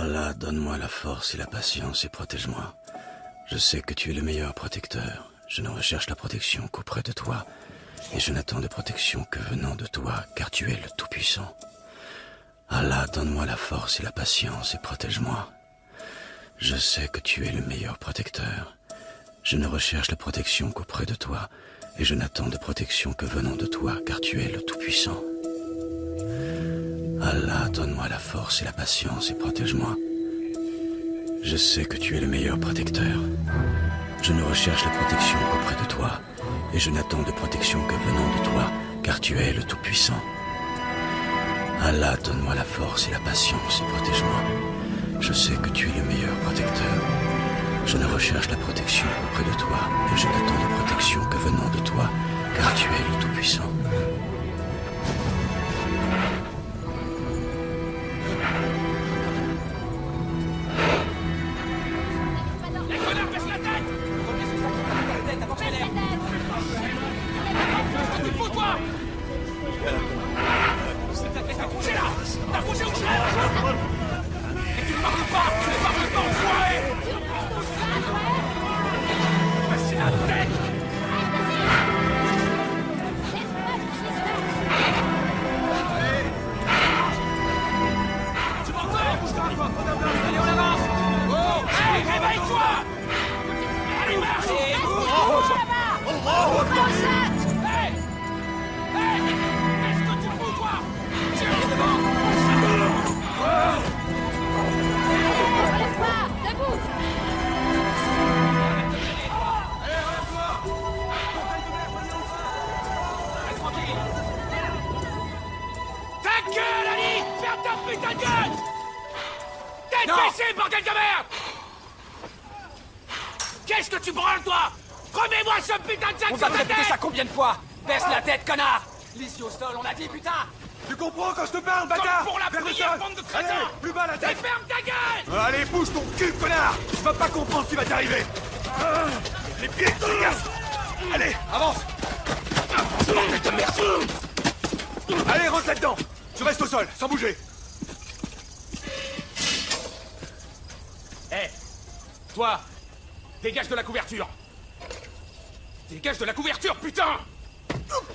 Allah, donne-moi la force et la patience et protège-moi. Je sais que tu es le meilleur protecteur. Je ne recherche la protection qu'auprès de toi. Et je n'attends de protection que venant de toi, car tu es le Tout-Puissant. Allah, donne-moi la force et la patience et protège-moi. Je sais que tu es le meilleur protecteur. Je ne recherche la protection qu'auprès de toi. Et je n'attends de protection que venant de toi, car tu es le Tout-Puissant. Allah, donne-moi la force et la patience et protège-moi. Je sais que tu es le meilleur protecteur. Je ne recherche la protection qu'auprès de toi, et je n'attends de protection que venant de toi, car tu es le Tout-Puissant. Allah, donne-moi la force et la patience et protège-moi. Je sais que tu es le meilleur protecteur. Je ne recherche la protection qu'auprès de toi, et je n'attends de protection que venant de toi, car tu es le Tout-Puissant. Bordel de merde! Qu'est-ce que tu branles, toi? Remets-moi ce putain de sac On sur va ta répéter tête! ça combien de fois? Baisse la tête, connard! L'ici au sol, on a dit putain! Tu comprends quand je te parle, bâtard? Comme pour la Vers le première sol. bande de crétins! Allez, plus bas la Et tête. ferme ta gueule! Allez, bouge ton cul, connard. Tu vas pas comprendre ce qui va t'arriver. Les pieds, les gars. Allez, avance. Bordel de merde! Allez, rentre là-dedans. Tu restes au sol, sans bouger. Hé! Toi! Dégage de la couverture! Dégage de la couverture, putain!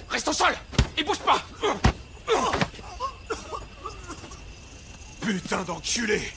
Reste au sol! Et bouge pas! Putain d'enculé.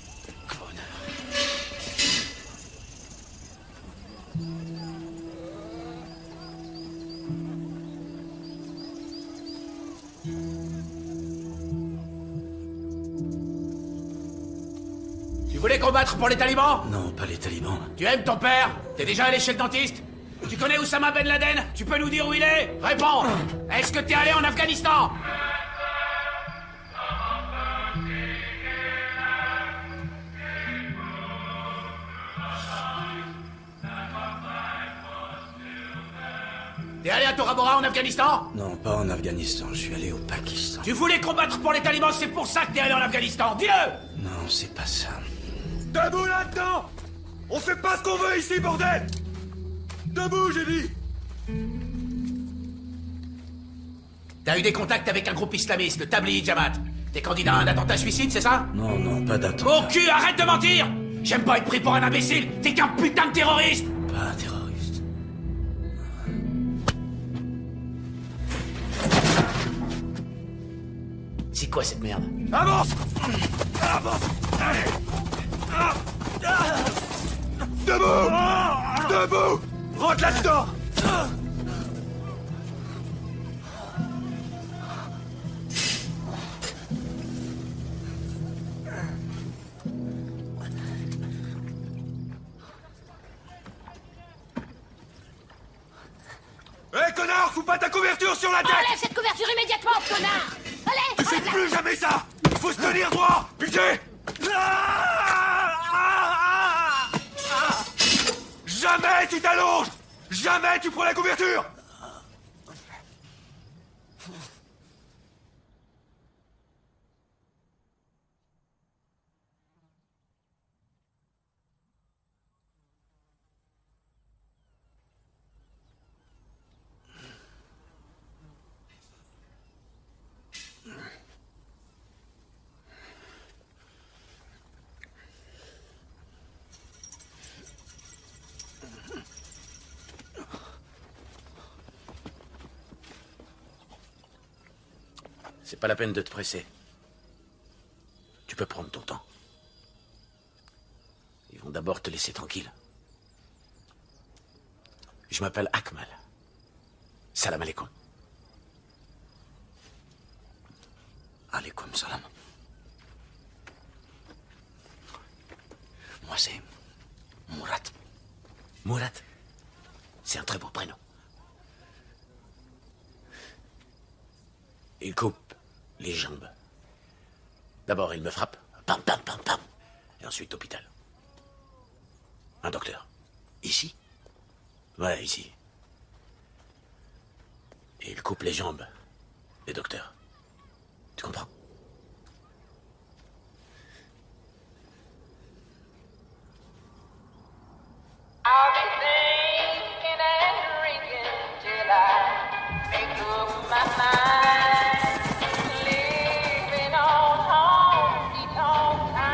Tu voulais combattre pour les talibans? Non, pas les talibans. Tu aimes ton père? T'es déjà allé chez le dentiste? Tu connais Oussama Ben Laden? Tu peux nous dire où il est? Réponds! Est-ce que t'es allé en Afghanistan? T'es allé à Tora Bora en Afghanistan? Non, pas en Afghanistan, je suis allé au Pakistan. Tu voulais combattre pour les talibans, c'est pour ça que t'es allé en Afghanistan, dis-le! Non, c'est pas ça. Debout là-dedans. On fait pas ce qu'on veut ici, bordel. Debout, j'ai dit. T'as eu des contacts avec un groupe islamiste, le Tabligh Jamaat. T'es candidat à un attentat suicide, c'est ça? Non, non, pas d'attentat. Mon cul, arrête de mentir! J'aime pas être pris pour un imbécile! T'es qu'un putain de terroriste! Pas un terroriste. C'est quoi cette merde? Avance. Avance. Allez. Debout. Debout. Rentre là-dedans. Hé, connard, fous pas ta couverture sur la tête. Enlève cette couverture immédiatement, connard! Allez, Tu fais enlève-la! plus jamais ça. Faut se tenir droit. Putain. Jamais tu t'allonges. Jamais tu prends la couverture. C'est pas la peine de te presser. Tu peux prendre ton temps. Ils vont d'abord te laisser tranquille. Je m'appelle Akmal. Salam alaikum. Alaikum salam. Moi, c'est Mourat. Mourat, c'est un très beau prénom. Il coupe les jambes. D'abord, il me frappe. Pam, pam, pam, pam. Et ensuite, hôpital. Un docteur. Ici? Ouais, ici. Et il coupe les jambes des docteurs. Tu comprends? I'll be thinking and drinking till I make up my mind. Living on honky tonk time.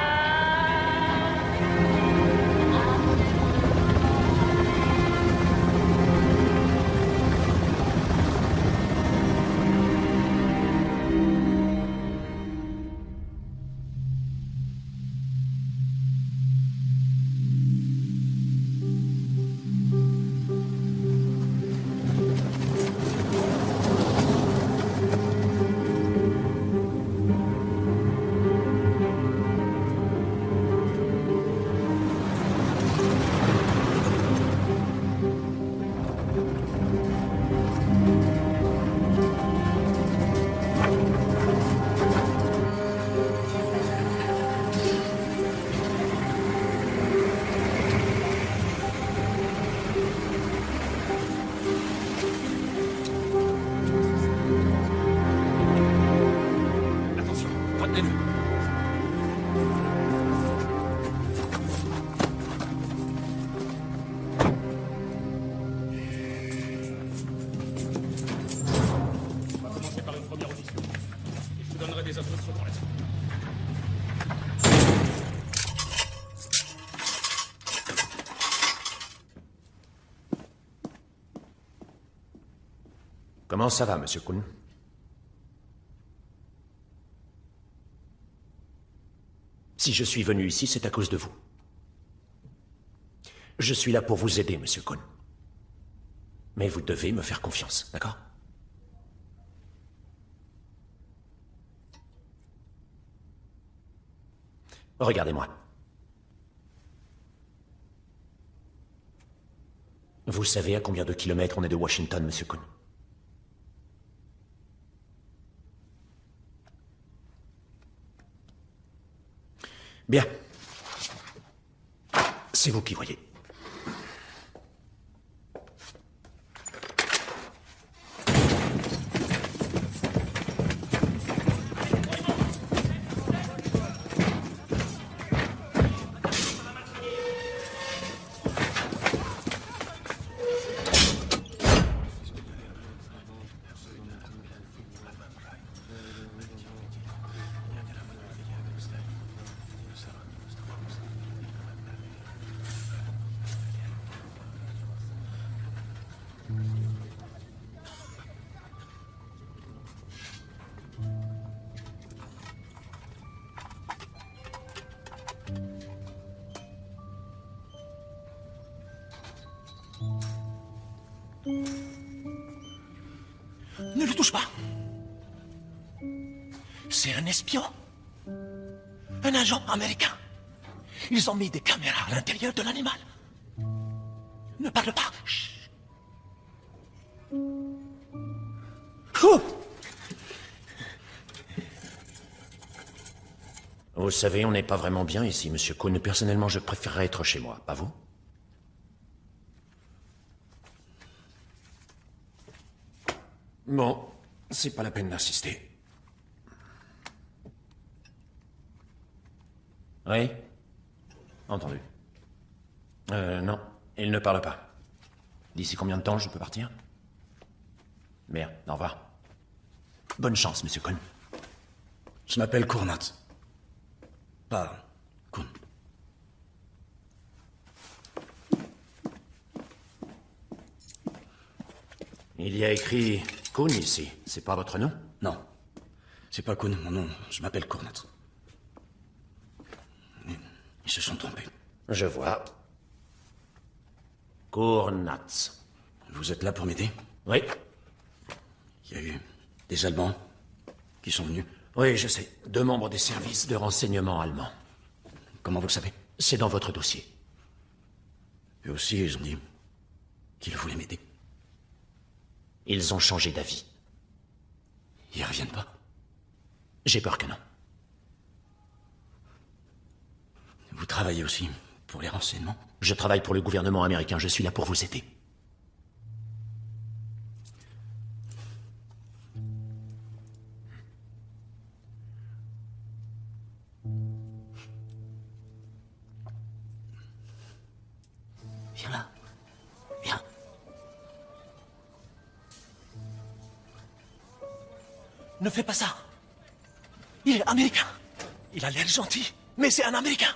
Attention, retenez-le. On va commencer par une première audition. Et je vous donnerai des instructions pour la suite. Comment ça va, Monsieur Kuhn? Si je suis venu ici, c'est à cause de vous. Je suis là pour vous aider, Monsieur Kuhn. Mais vous devez me faire confiance, d'accord? Regardez-moi. Vous savez à combien de kilomètres on est de Washington, Monsieur Kuhn? Bien. C'est vous qui voyez. Ne le touche pas. C'est un espion. Un agent américain. Ils ont mis des caméras à l'intérieur de l'animal. Ne parle pas. Chut. Ouh. Vous savez, on n'est pas vraiment bien ici, Monsieur Kuhn. Personnellement, je préférerais être chez moi, pas vous? Bon, c'est pas la peine d'insister. Oui? Entendu. Non, il ne parle pas. D'ici combien de temps je peux partir? Merde, au revoir. Bonne chance, Monsieur Kuhn. Je m'appelle Cournat. Pas Kuhn. Il y a écrit Kuhn ici. C'est pas votre nom? Non. C'est pas Kuhn, mon nom. Je m'appelle Cournat. Ils se sont trompés. Je vois. Cournats. Vous êtes là pour m'aider? Oui. Il y a eu des Allemands qui sont venus. Oui, je sais. 2 membres des services de renseignement allemands. Comment vous le savez? C'est dans votre dossier. Eux aussi, ils ont dit qu'ils voulaient m'aider. Ils ont changé d'avis. Ils reviennent pas. J'ai peur que non. Vous travaillez aussi pour les renseignements? Je travaille pour le gouvernement américain. Je suis là pour vous aider. Viens là. Viens. Ne fais pas ça. Il est américain. Il a l'air gentil, mais c'est un Américain.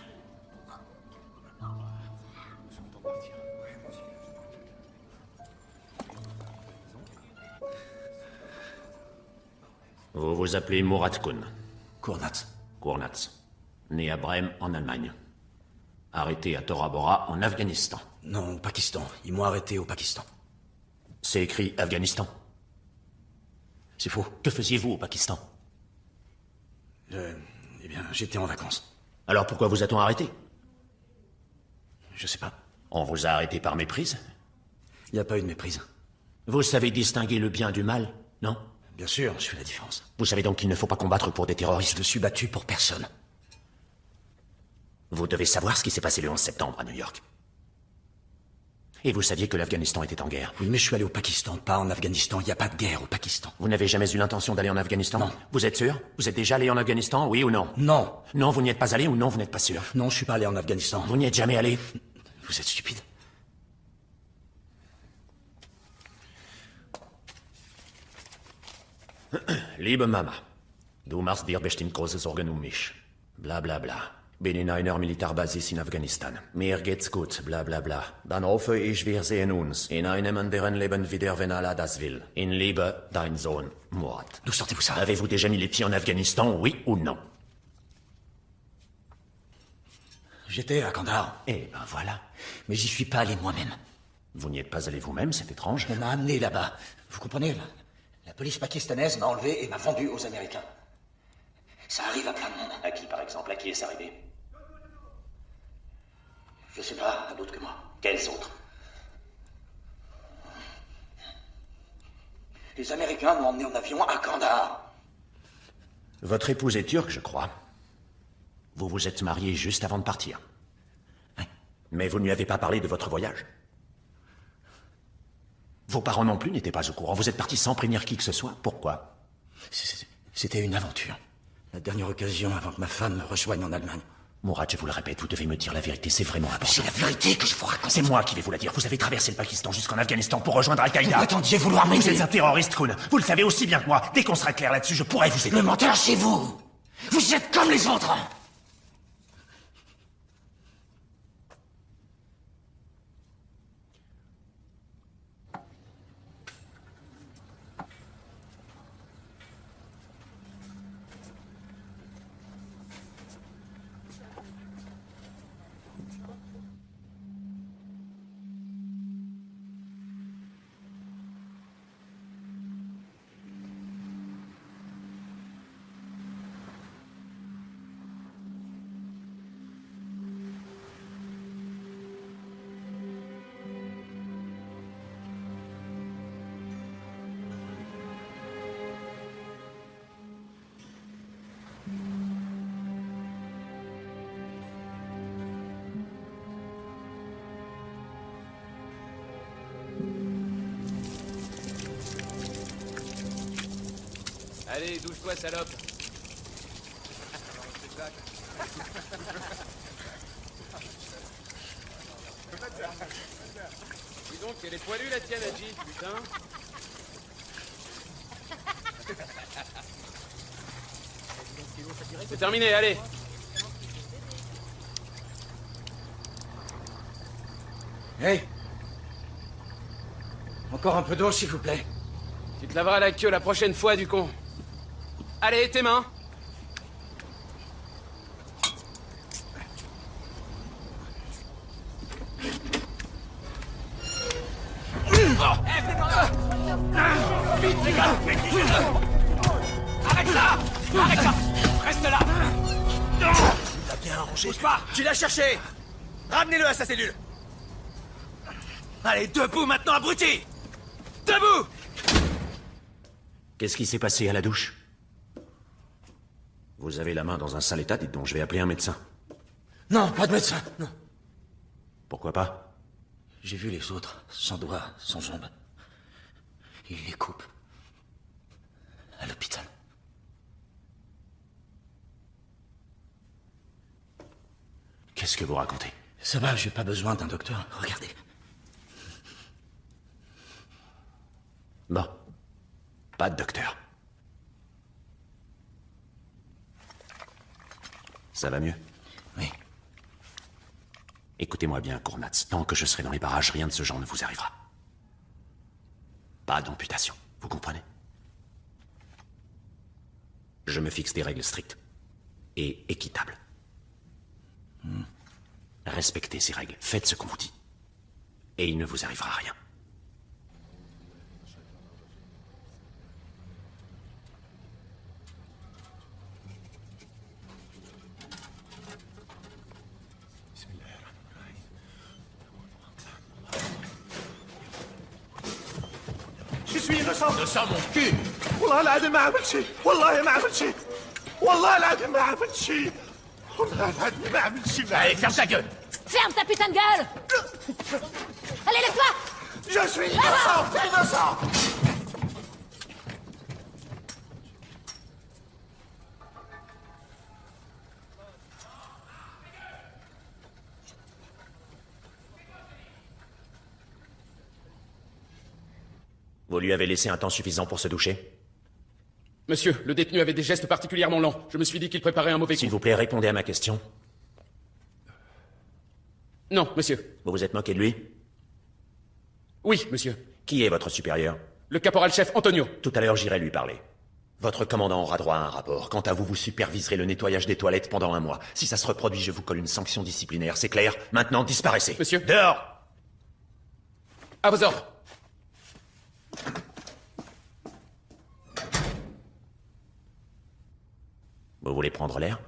Vous vous appelez Murat Kuhn. Cournat. Cournats. Né à Brême, en Allemagne. Arrêté à Tora Bora, en Afghanistan. Non, au Pakistan. Ils m'ont arrêté au Pakistan. C'est écrit Afghanistan. C'est faux. Que faisiez-vous au Pakistan? Eh bien, j'étais en vacances. Alors pourquoi vous a-t-on arrêté? Je sais pas. On vous a arrêté par méprise? Il n'y a pas eu de méprise. Vous savez distinguer le bien du mal, non? Bien sûr, je fais la différence. Vous savez donc qu'il ne faut pas combattre pour des Je terroristes. me suis battu pour personne. Vous devez savoir ce qui s'est passé le 11 septembre à New York. Et vous saviez que l'Afghanistan était en guerre. Oui, mais je suis allé au Pakistan, pas en Afghanistan. Il n'y a pas de guerre au Pakistan. Vous n'avez jamais eu l'intention d'aller en Afghanistan? Non. Vous êtes sûr? Vous êtes déjà allé en Afghanistan, oui ou non? Non. Non, vous n'y êtes pas allé ou non, vous n'êtes pas sûr? Non, je suis pas allé en Afghanistan. Vous n'y êtes jamais allé? Vous êtes stupide. Liebe Mama, du machst dir bestimmt große Sorgen um mich. Bla bla bla. Bin in einer Militärbasis in Afghanistan. Mir geht's gut, bla bla bla. Dann hoffe ich, wir sehen uns in einem anderen Leben wieder, wenn Allah das will. In Liebe, dein Sohn, Murat. D'où sortez-vous ça? Avez-vous déjà mis les pieds en Afghanistan, oui ou non? J'étais à Kandahar. Eh ben voilà. Mais j'y suis pas allé moi-même. Vous n'y êtes pas allé vous-même, c'est étrange. On m'a amené là-bas. Vous comprenez? La police pakistanaise m'a enlevé et m'a vendu aux Américains. Ça arrive à plein de monde. À qui, par exemple? À qui est-ce arrivé? Je sais pas, à d'autres que moi. Quels autres? Les Américains m'ont emmené en avion à Kandahar. Votre épouse est turque, je crois. Vous vous êtes marié juste avant de partir. Oui. Mais vous ne lui avez pas parlé de votre voyage. Vos parents non plus n'étaient pas au courant. Vous êtes parti sans prévenir qui que ce soit. Pourquoi? C'était une aventure. La dernière occasion avant que ma femme me rejoigne en Allemagne. Mourad, je vous le répète, vous devez me dire la vérité, c'est vraiment important. C'est la vérité que je vous raconte. C'est moi qui vais vous la dire. Vous avez traversé le Pakistan jusqu'en Afghanistan pour rejoindre Al-Qaïda. Vous prétendiez vouloir m'aider. Vous êtes un terroriste, Kuhn. Vous le savez aussi bien que moi. Dès qu'on sera clair là-dessus, je pourrai vous aider. Le menteur, c'est vous. Vous êtes comme les autres. Allez, douche-toi, salope. Dis donc, elle est poilue la tienne, Adji, putain. C'est terminé, allez. Hey. Encore un peu d'eau, s'il vous plaît. Tu te laveras la queue la prochaine fois, du con. Allez, tes mains. Vite, les gars! Arrête ça! Arrête ça! Reste là! T'as bien arrangé. Bouge pas! Tu l'as cherché. Ramenez-le à sa cellule. Allez, debout maintenant, abruti. Debout. Qu'est-ce qui s'est passé à la douche? Vous avez la main dans un sale état, dites donc, je vais appeler un médecin. Non, pas de médecin, non. Pourquoi pas? J'ai vu les autres, sans doigts, sans jambes. Ils les coupent. À l'hôpital. Qu'est-ce que vous racontez? Ça va, j'ai pas besoin d'un docteur. Regardez. Bon. Pas de docteur. Ça va mieux? Oui. Écoutez-moi bien, Kournatz. Tant que je serai dans les barrages, rien de ce genre ne vous arrivera. Pas d'amputation, vous comprenez? Je me fixe des règles strictes et équitables. Respectez ces règles, faites ce qu'on vous dit. Et il ne vous arrivera rien. Je suis innocent. De ça, mon cul! والله العظيم ما عملت شيء. والله ما عملت شيء. والله العظيم ما عملت شيء. والله العظيم ما عملت شيء. Allez, ferme ta gueule! Ferme ta putain de gueule! Allez, lève-toi! Je suis innocent. Innocent. Vous lui avez laissé un temps suffisant pour se doucher? Monsieur, le détenu avait des gestes particulièrement lents. Je me suis dit qu'il préparait un mauvais coup. S'il vous plaît, répondez à ma question. Non, monsieur. Vous vous êtes moqué de lui? Oui, monsieur. Qui est votre supérieur? Le caporal-chef Antonio. Tout à l'heure, j'irai lui parler. Votre commandant aura droit à un rapport. Quant à vous, vous superviserez le nettoyage des toilettes pendant 1 mois. Si ça se reproduit, je vous colle une sanction disciplinaire. C'est clair? Maintenant, disparaissez. Monsieur. Dehors! À vos ordres. Vous voulez prendre l'air?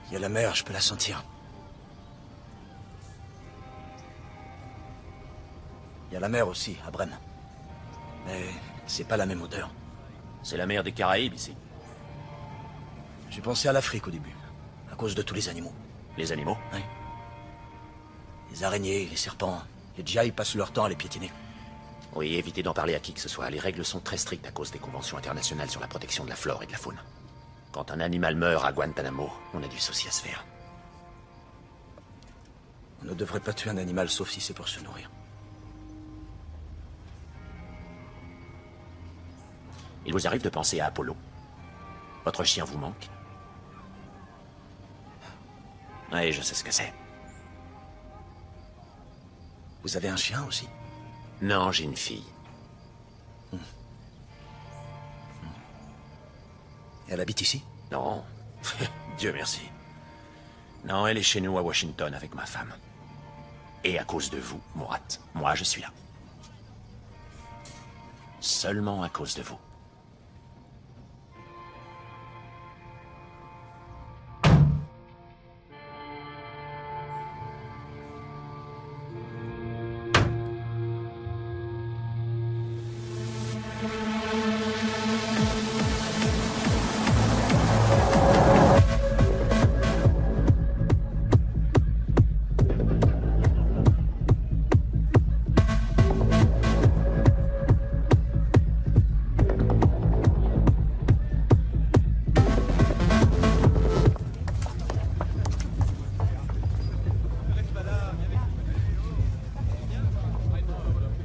Il y a la mer, je peux la sentir. Il y a la mer aussi, à Brême. Mais c'est pas la même odeur. C'est la mer des Caraïbes, ici. J'ai pensé à l'Afrique au début, à cause de tous les animaux. Les animaux? Oui. Les araignées, les serpents, les djihadis passent leur temps à les piétiner. Oui, évitez d'en parler à qui que ce soit. Les règles sont très strictes à cause des conventions internationales sur la protection de la flore et de la faune. Quand un animal meurt à Guantanamo, on a du souci à se faire. On ne devrait pas tuer un animal sauf si c'est pour se nourrir. Il vous arrive de penser à Apollo. Votre chien vous manque? Oui, je sais ce que c'est. Vous avez un chien aussi? Non, j'ai une fille. Et elle habite ici? Non. Dieu merci. Non, elle est chez nous à Washington avec ma femme. Et à cause de vous, Murat, moi je suis là. Seulement à cause de vous.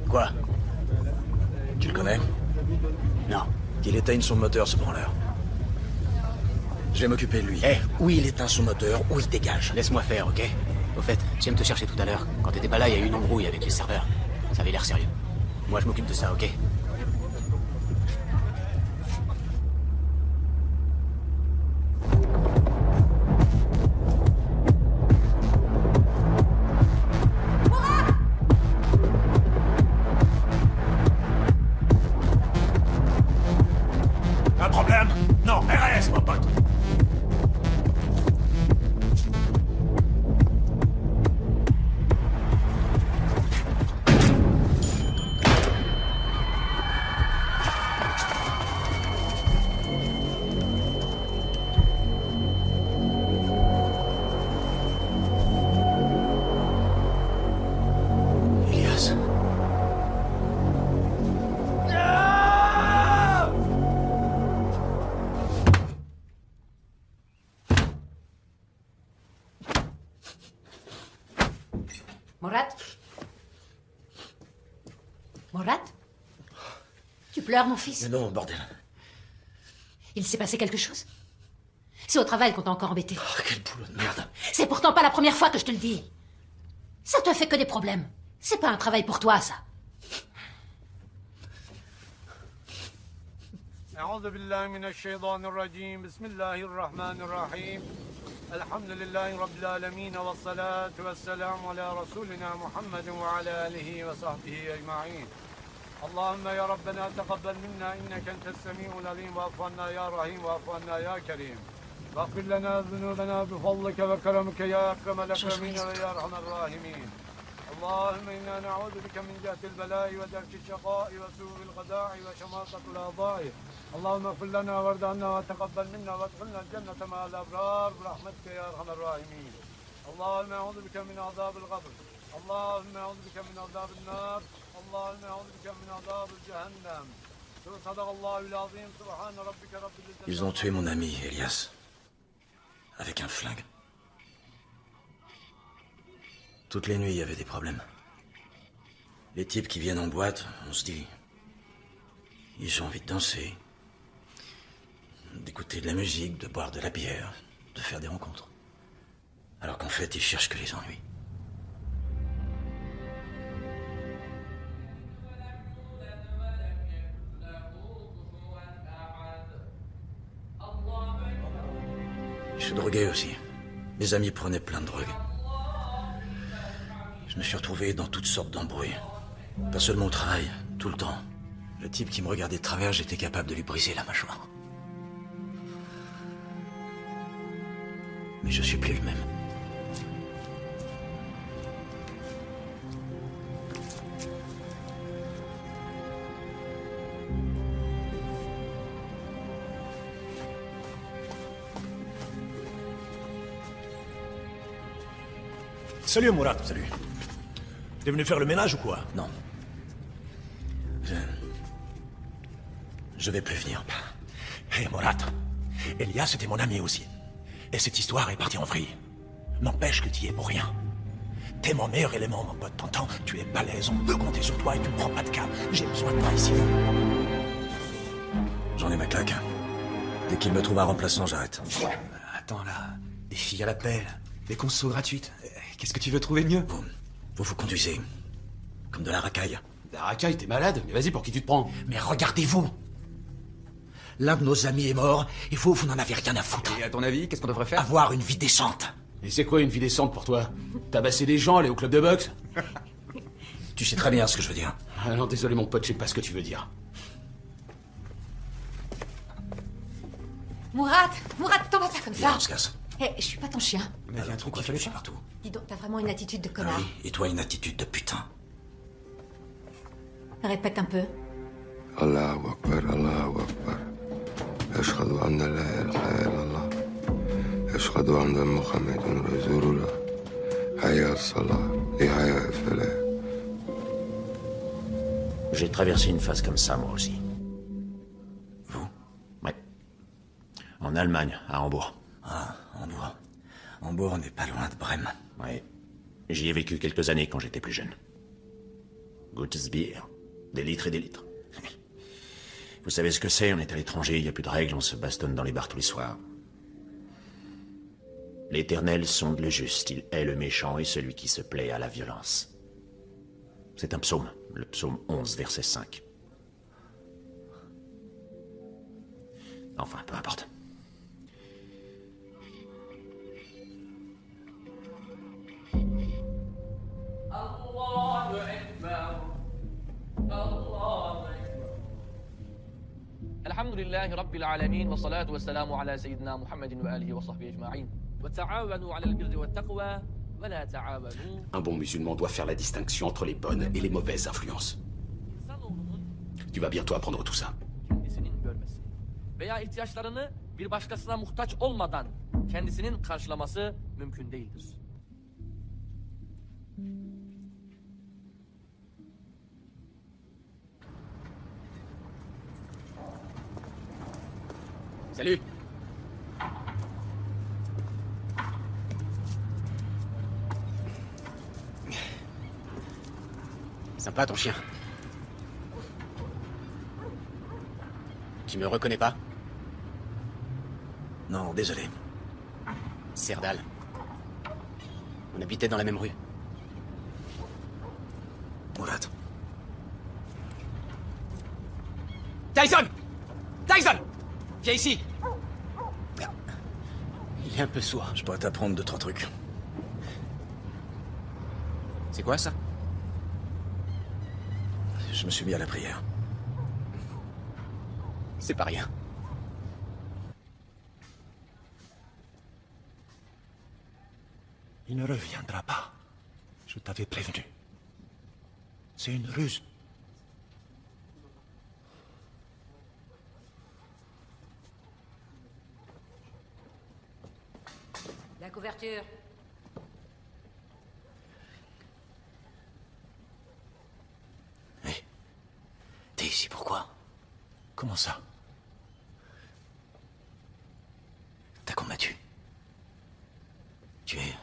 Quoi? Tu le connais? Non. Qu'il éteigne son moteur, ce branleur. Je vais m'occuper de lui. Ou il éteint son moteur, ou il dégage. Laisse-moi faire, ok? Au fait, Jim te cherchait tout à l'heure. Quand t'étais pas là, il y a eu une embrouille avec les serveurs. Ça avait l'air sérieux. Moi, je m'occupe de ça, ok? Un problème? Non, RS, mon pote. Elias. Mourad? Mourad? Tu pleures, mon fils? Mais non, bordel. Il s'est passé quelque chose? C'est au travail qu'on t'a encore embêté. Oh, quel boulot de merde. C'est pourtant pas la première fois que je te le dis. Ça te fait que des problèmes. C'est pas un travail pour toi, ça. أعوذ بالله من الشيطان الرجيم بسم الله الرحمن الرحيم الحمد لله رب العالمين والصلاة والسلام على رسولنا محمد وعلى آله وصحبه أجمعين اللهم يا ربنا تقبل منا إنك أنت السميع العليم واعف عنا يا رحيم واعف عنا يا كريم واغفر لنا ذنوبنا بفضلك وكرمك يا أكرم الأكرمين ويا أرحم الراحمين اللهم إنا نعوذ بك من جهة البلاء ودرك الشقاء وسوء الغداء وشماتة الأعضاء اللهم اغفر لنا وارض عنا وتقبل منا وادخلنا الجنة مع الأبرار برحمتك يا أرحم الراحمين اللهم أعوذ بك من عذاب القبر اللهم أعوذ بك من عذاب النار اللهم أعوذ بك من عذاب جهنم صدق الله العظيم سبحان ربك رب العزة. Ils ont tué mon ami, Elias. Avec un flingue. Toutes les nuits, il y avait des problèmes. Les types qui viennent en boîte, on se dit... Ils ont envie de danser, d'écouter de la musique, de boire de la bière, de faire des rencontres. Alors qu'en fait, ils cherchent que les ennuis. Je suis drogué aussi. Mes amis prenaient plein de drogue. Je me suis retrouvé dans toutes sortes d'embrouilles. Pas seulement au travail, tout le temps. Le type qui me regardait de travers, j'étais capable de lui briser la mâchoire. Mais je suis plus le même. Salut, Mourad. Salut. T'es venu faire le ménage ou quoi? Non. Je vais plus venir. Hé, Mourad. Elias, c'était mon ami aussi. Et cette histoire est partie en vrille. N'empêche que tu y es pour rien. T'es mon meilleur élément, mon pote. T'entends? Tu es balèze, on peut compter sur toi et tu ne prends pas de cas. J'ai besoin de toi ici. J'en ai ma claque. Dès qu'il me trouve un remplaçant, j'arrête. Attends là, des filles à l'appel, des consos gratuites. Qu'est-ce que tu veux trouver mieux? Vous conduisez. Comme de la racaille. La racaille, t'es malade? Mais vas-y, pour qui tu te prends? Mais regardez-vous! L'un de nos amis est mort, et vous n'en avez rien à foutre. Et à ton avis, qu'est-ce qu'on devrait faire? Avoir une vie décente. Et c'est quoi une vie décente pour toi? Tabasser des gens, aller au club de boxe? Tu sais très bien ce que je veux dire. Ah non, désolé mon pote, je sais pas ce que tu veux dire. Mourad, t'en vas pas comme Viens, ça. on se casse. Hé, je suis pas ton chien. Mais il y a un truc qu'il fallait faire. Partout. Dis donc, t'as vraiment une attitude de Ah connard. oui, et toi une attitude de putain. Répète un peu. Allahu Akbar, Allahu Akbar. Ashhadu an la ilaha illallah. Ashhadu anna Muhammadan Rasulullah. Hayya as-salah, hayya al-falah. J'ai traversé une phase comme ça, moi aussi. Vous? Ouais. En Allemagne, à Hambourg. Ah, Hambourg. Hambourg n'est pas loin de Brême. Ouais. J'y ai vécu quelques années quand j'étais plus jeune. Gutes Bier. Des litres et des litres. Vous savez ce que c'est, on est à l'étranger, il n'y a plus de règles, on se bastonne dans les bars tous les soirs. L'Éternel sonde le juste, il hait le méchant et celui qui se plaît à la violence. C'est un psaume, le psaume 11, verset 5. Enfin, peu importe. الحمد لله رب العالمين والصلاة والسلام على سيدنا محمد وآله وصحبه أجمعين وتعاونوا على البر والتقوى ولا تعاونوا. Un bon musulman doit faire la distinction entre les bonnes et les mauvaises influences. Tu vas bientôt apprendre tout ça. Kendisinin görmesi veya ihtiyaçlarını bir başkasına muhtaç olmadan kendisinin karşılaması mümkün değildir. Salut. Sympa ton chien. Tu me reconnais pas? Non, désolé. Serdal. On habitait dans la même rue. Murat. Tyson! Tyson! Viens ici! Il est un peu sourd. Je pourrais t'apprendre 2-3 trucs. C'est quoi ça? Je me suis mis à la prière. C'est pas rien. Il ne reviendra pas. Je t'avais prévenu. C'est une ruse. La couverture. T'es ici pourquoi? Comment ça? T'as combattu. Tu es...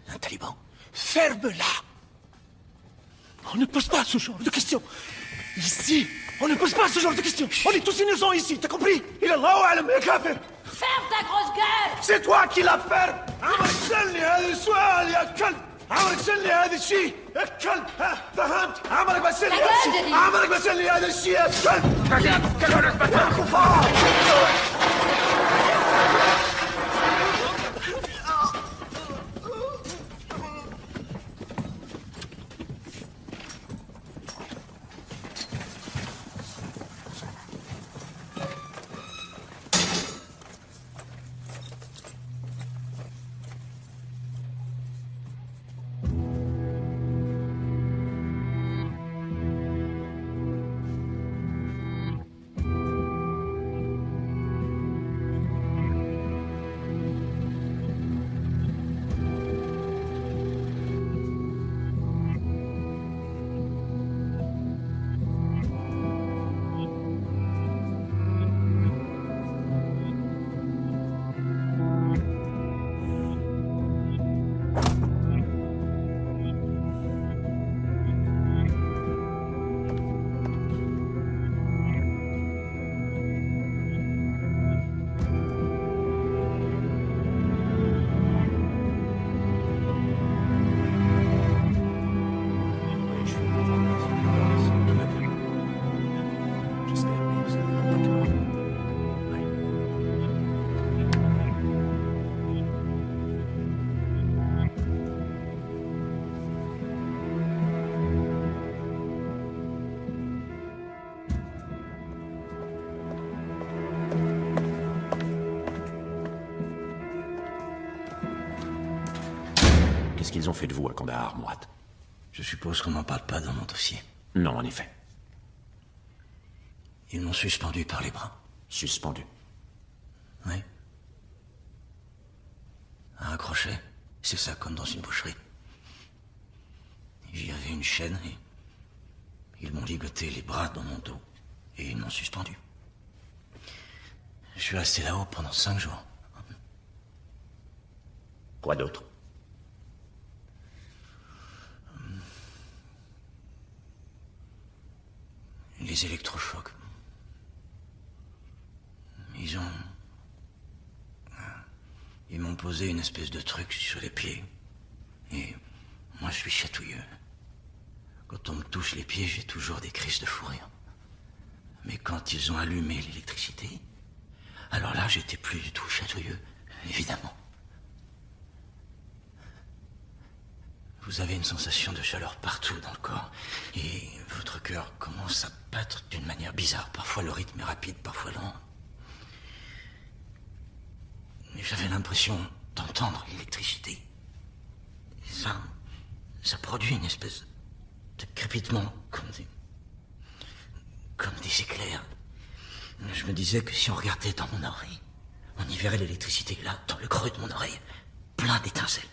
un taliban. Ferme-la! On ne pose pas ce genre de questions. Ici, on ne pose pas ce genre de questions. On est tous innocents ici, t'as compris? Il est là où elle kafir. Ferme ta grosse gueule! C'est toi qui la ferme! عمرك تسألني هذا السؤال يا كلب! عمرك تسألني هذا الشيء يا كلب! ها فهمت؟ عمرك بتسألني هذا الشيء! عمرك بتسألني هذا الشيء يا كلب! يا كفار! Qu'est-ce qu'ils ont fait de vous à Kandahar, Murat? Je suppose qu'on n'en parle pas dans mon dossier. Non, en effet. Ils m'ont suspendu par les bras. Suspendu? Oui. À un crochet. C'est ça, comme dans une boucherie. J'y avais une chaîne et... ils m'ont ligoté les bras dans mon dos. Et ils m'ont suspendu. Je suis resté là-haut pendant 5 jours. Quoi d'autre? Les électrochocs. Ils ont... Ils m'ont posé une espèce de truc sur les pieds. Et moi, je suis chatouilleux. Quand on me touche les pieds, j'ai toujours des crises de fou rire. Mais quand ils ont allumé l'électricité, alors là, j'étais plus du tout chatouilleux, évidemment. Vous avez une sensation de chaleur partout dans le corps. Et votre cœur commence à battre d'une manière bizarre. Parfois le rythme est rapide, parfois lent. Mais j'avais l'impression d'entendre l'électricité. Et ça produit une espèce de crépitement comme des éclairs. Je me disais que si on regardait dans mon oreille, on y verrait l'électricité là, dans le creux de mon oreille, plein d'étincelles.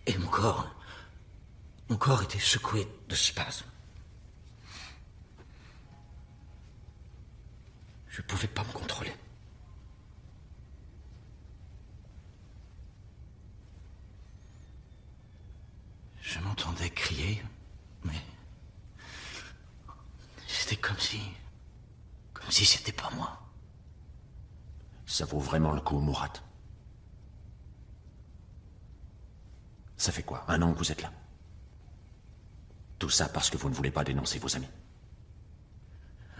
Et mon corps était secoué de spasmes. Je ne pouvais pas me contrôler. Je m'entendais crier, mais c'était comme si c'était pas moi. Ça vaut vraiment le coup, Mourad. Ça fait quoi? 1 an que vous êtes là? Tout ça parce que vous ne voulez pas dénoncer vos amis.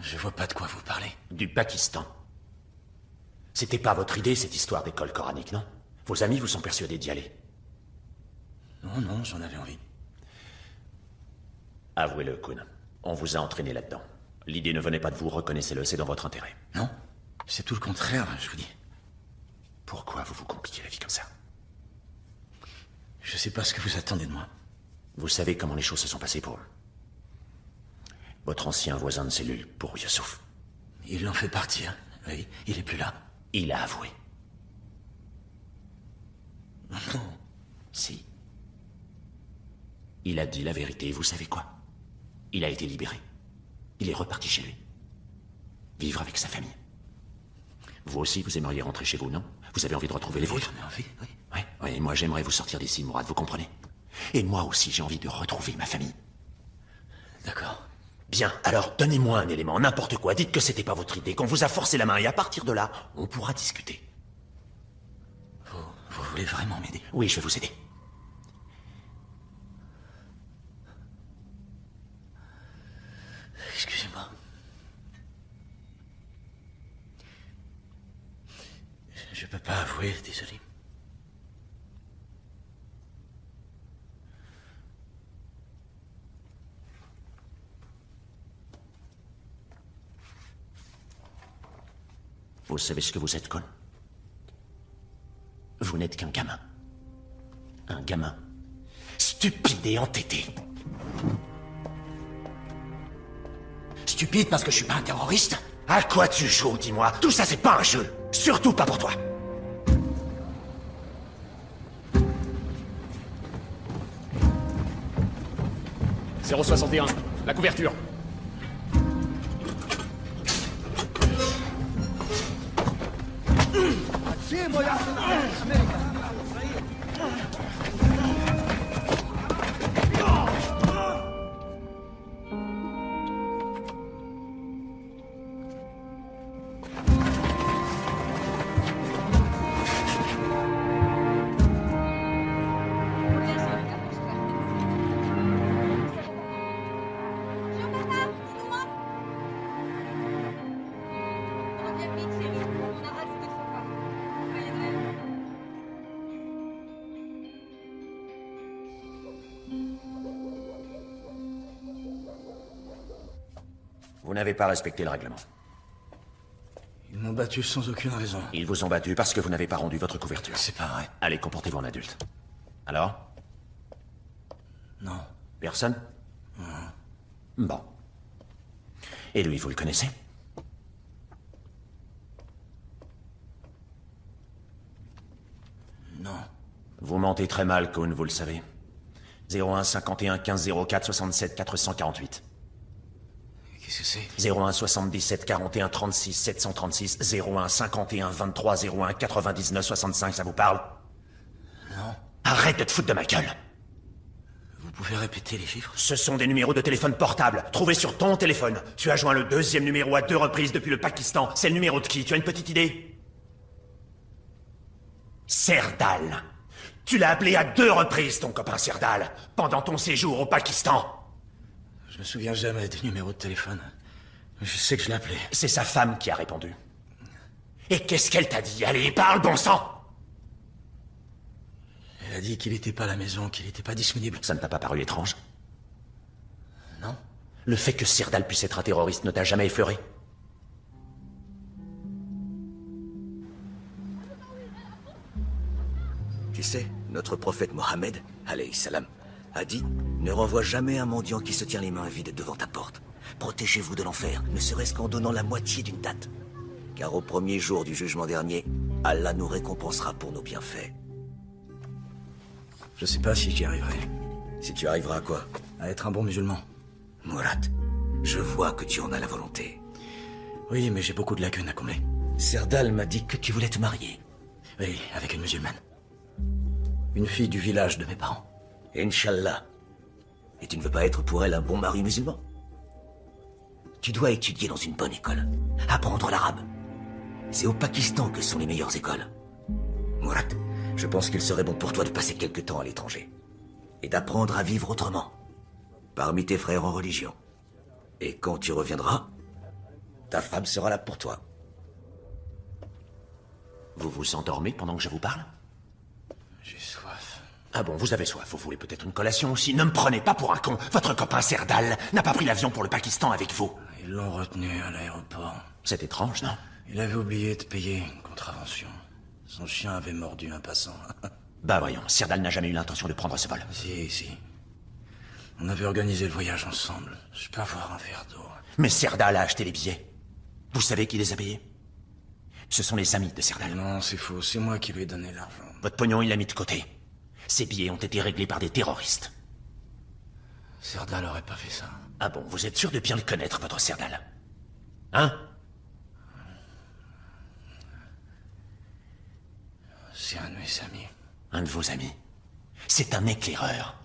Je vois pas de quoi vous parlez. Du Pakistan. C'était pas votre idée, cette histoire d'école coranique, non? Vos amis vous sont persuadés d'y aller. Non, j'en avais envie. Avouez-le, Kun. On vous a entraîné là-dedans. L'idée ne venait pas de vous, reconnaissez-le, c'est dans votre intérêt. Non, c'est tout le contraire, je vous dis. Pourquoi vous vous compliquez la vie comme ça? Je sais pas ce que vous attendez de moi. Vous savez comment les choses se sont passées pour votre ancien voisin de cellule, pour Youssouf. Il l'en fait partir, oui, il est plus là. Il a avoué. Non. Si. Il a dit la vérité, vous savez quoi? Il a été libéré. Il est reparti chez lui. Vivre avec sa famille. Vous aussi, vous aimeriez rentrer chez vous, non? Vous avez envie de retrouver les vôtres? J'en ai envie, oui. Oui, moi j'aimerais vous sortir d'ici, Mourad, vous comprenez? Et moi aussi, j'ai envie de retrouver ma famille. D'accord. Bien, alors donnez-moi un élément, n'importe quoi. Dites que c'était pas votre idée, qu'on vous a forcé la main, et à partir de là, on pourra discuter. Vous voulez vraiment m'aider? Oui, je vais vous aider. Excusez-moi. Je peux pas avouer, désolé. Vous savez ce que vous êtes, Con? Vous n'êtes qu'un gamin. Un gamin stupide et entêté. Stupide parce que je suis pas un terroriste? À quoi tu joues, dis-moi? Tout ça, c'est pas un jeu. Surtout pas pour toi. « 061, la couverture. Vous n'avez pas respecté le règlement. Ils m'ont battu sans aucune raison. Ils vous ont battu parce que vous n'avez pas rendu votre couverture. C'est pas vrai. Allez, comportez-vous en adulte. Alors? Non. Personne? Bon. Et lui, vous le connaissez? Non. Vous mentez très mal, Cohn, vous le savez. 01 51 15 04 67 448. Qu'est-ce que c'est? 01 77 41 36 736 01 51 23 01 99 65, ça vous parle? Non. Arrête de te foutre de ma gueule. Vous pouvez répéter les chiffres? Ce sont des numéros de téléphone portable, trouvés sur ton téléphone. Tu as joint le 2e numéro à 2 reprises depuis le Pakistan. C'est le numéro de qui? Tu as une petite idée? Serdal. Tu l'as appelé à 2 reprises, ton copain Serdal, pendant ton séjour au Pakistan. Je me souviens jamais des numéros de téléphone. Mais je sais que je l'ai appelé. C'est sa femme qui a répondu. Et qu'est-ce qu'elle t'a dit? Allez, parle, bon sang! Elle a dit qu'il n'était pas à la maison, qu'il n'était pas disponible. Ça ne t'a pas paru étrange? Non? Le fait que Serdal puisse être un terroriste ne t'a jamais effleuré? Tu sais, notre prophète Mohammed, alayhi salam, a dit « Ne renvoie jamais un mendiant qui se tient les mains vides devant ta porte. Protégez-vous de l'enfer, ne serait-ce qu'en donnant la moitié d'une date. Car au premier jour du jugement dernier, Allah nous récompensera pour nos bienfaits. » Je sais pas si j'y arriverai. Si tu arriveras à quoi? À être un bon musulman. Mourad, je vois que tu en as la volonté. Oui, mais j'ai beaucoup de lacunes à combler. Serdal m'a dit que tu voulais te marier. Oui, avec une musulmane. Une fille du village de mes parents. Inch'Allah. Et tu ne veux pas être pour elle un bon mari musulman? Tu dois étudier dans une bonne école. Apprendre l'arabe. C'est au Pakistan que sont les meilleures écoles. Mourad, je pense qu'il serait bon pour toi de passer quelque temps à l'étranger. Et d'apprendre à vivre autrement. Parmi tes frères en religion. Et quand tu reviendras, ta femme sera là pour toi. Vous vous endormez pendant que je vous parle? J'ai soif. Ah bon, vous avez soif, vous voulez peut-être une collation aussi? Ne me prenez pas pour un con. Votre copain Serdal n'a pas pris l'avion pour le Pakistan avec vous. Ils l'ont retenu à l'aéroport. C'est étrange, non? Il avait oublié de payer une contravention. Son chien avait mordu un passant. Bah voyons, Serdal n'a jamais eu l'intention de prendre ce vol. Si. On avait organisé le voyage ensemble. Je peux avoir un verre d'eau. Mais Serdal a acheté les billets. Vous savez qui les a payés? Ce sont les amis de Serdal. Non, c'est faux. C'est moi qui lui ai donné l'argent. Votre pognon, il l'a mis de côté. Ces billets ont été réglés par des terroristes. Serdal aurait pas fait ça. Ah bon, vous êtes sûr de bien le connaître, votre Serdal? Hein? C'est un de mes amis. Un de vos amis? C'est un éclaireur.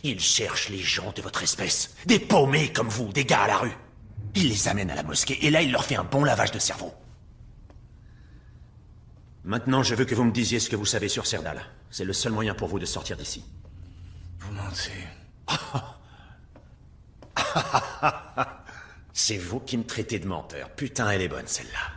Il cherche les gens de votre espèce. Des paumés comme vous, des gars à la rue. Il les amène à la mosquée et là, il leur fait un bon lavage de cerveau. Maintenant, je veux que vous me disiez ce que vous savez sur Serdal. C'est le seul moyen pour vous de sortir d'ici. Vous mentez. C'est vous qui me traitez de menteur. Putain, elle est bonne, celle-là.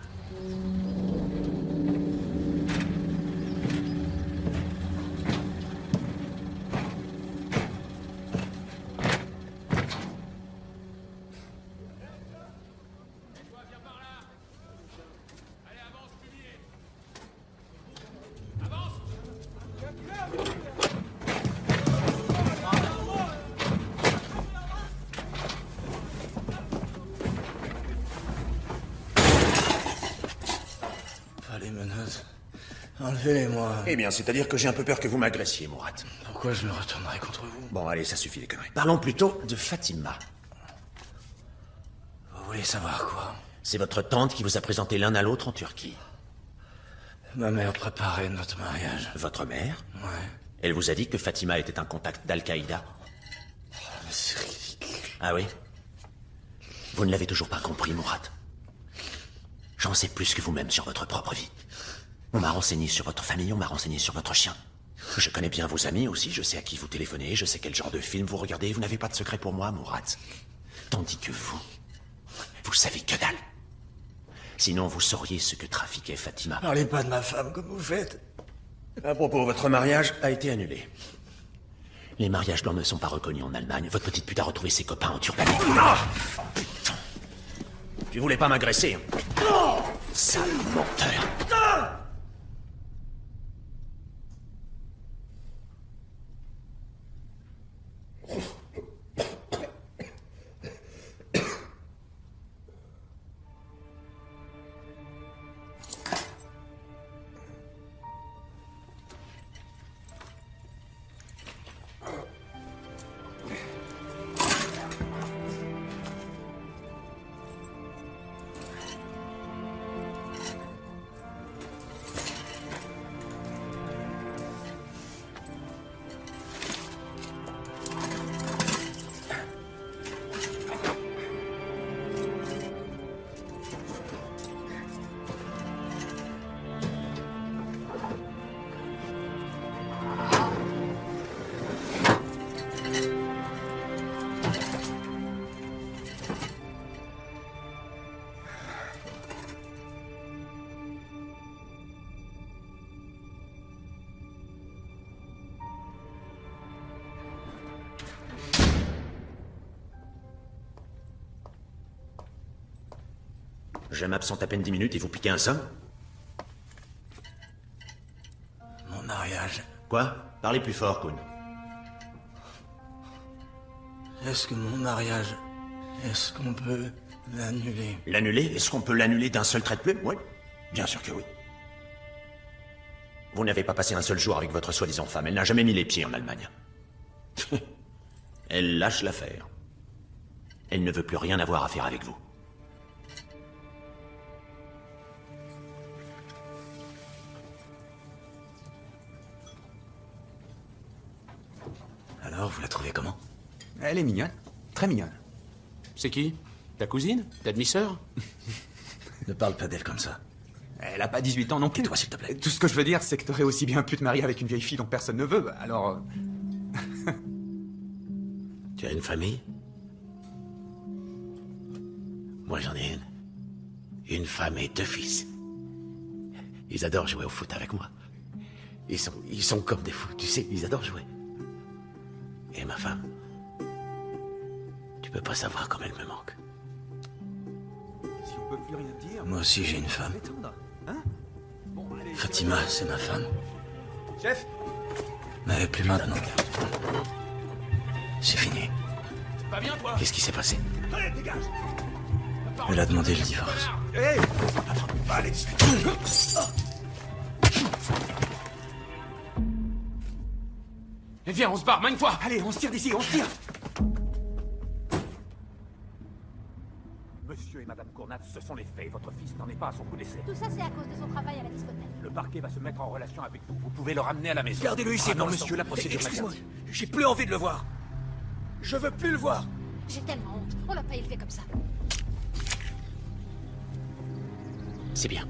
Les menottes. Enlevez-les-moi. Eh bien, c'est-à-dire que j'ai un peu peur que vous m'agressiez, Mourad. Pourquoi je me retournerais contre vous? Bon, allez, ça suffit les conneries. Parlons plutôt de Fatima. Vous voulez savoir quoi? C'est votre tante qui vous a présenté l'un à l'autre en Turquie. Ma mère préparait notre mariage. Votre mère? Ouais. Elle vous a dit que Fatima était un contact d'Al-Qaïda? Mais c'est ridicule. Ah oui? Vous ne l'avez toujours pas compris, Mourad. J'en sais plus que vous-même sur votre propre vie. On m'a renseigné sur votre famille, on m'a renseigné sur votre chien. Je connais bien vos amis aussi, je sais à qui vous téléphonez, je sais quel genre de film vous regardez, vous n'avez pas de secret pour moi, Mourad. Tandis que vous savez que dalle. Sinon, vous sauriez ce que trafiquait Fatima. Parlez pas de ma femme comme vous faites. À propos, votre mariage a été annulé. Les mariages blancs ne sont pas reconnus en Allemagne. Votre petite pute a retrouvé ses copains en Turquie. Ah, putain. Tu voulais pas m'agresser? Sale menteur. Je m'absente à peine 10 minutes et vous piquez un somme? Mon mariage. Quoi? Parlez plus fort, Kun. Est-ce que mon mariage... Est-ce qu'on peut l'annuler? L'annuler? Est-ce qu'on peut l'annuler d'un seul trait de plume? Oui. Bien sûr que oui. Vous n'avez pas passé un seul jour avec votre soi-disant femme. Elle n'a jamais mis les pieds en Allemagne. Elle lâche l'affaire. Elle ne veut plus rien avoir à faire avec vous. Alors, vous la trouvez comment? Elle est mignonne. Très mignonne. C'est qui? Ta cousine? Ta demi-sœur? Ne parle pas d'elle comme ça. Elle a pas 18 ans non plus. Tais-toi, s'il te plaît. Tout ce que je veux dire, c'est que t'aurais aussi bien pu te marier avec une vieille fille dont personne ne veut. Alors... Tu as une famille? Moi, j'en ai une. Une femme et 2 fils. Ils adorent jouer au foot avec moi. Ils sont comme des fous, tu sais, ils adorent jouer. Et ma femme, tu peux pas savoir comme elle me manque. Si on peut plus rien dire... Moi aussi, j'ai une femme. Hein? Bon, allez, Fatima, c'est ma femme. Chef? Mais plus maintenant. C'est fini. Pas bien, toi? Qu'est-ce qui s'est passé? Allez, dégage! Elle a demandé le divorce. Hé! Allez, discute! Eh, viens, on se barre, mine-toi! Allez, on se tire d'ici, on se tire! Monsieur et Madame Cournat, ce sont les faits. Votre fils n'en est pas à son coup d'essai. Tout ça, c'est à cause de son travail à la discothèque. Le parquet va se mettre en relation avec vous. Vous pouvez le ramener à la maison. Gardez-le ici, non, pour monsieur, la l'instant. procédure Excusez-moi, l'interdit. j'ai plus envie de le voir. Je veux plus le voir. J'ai tellement honte. On l'a pas élevé comme ça. C'est bien.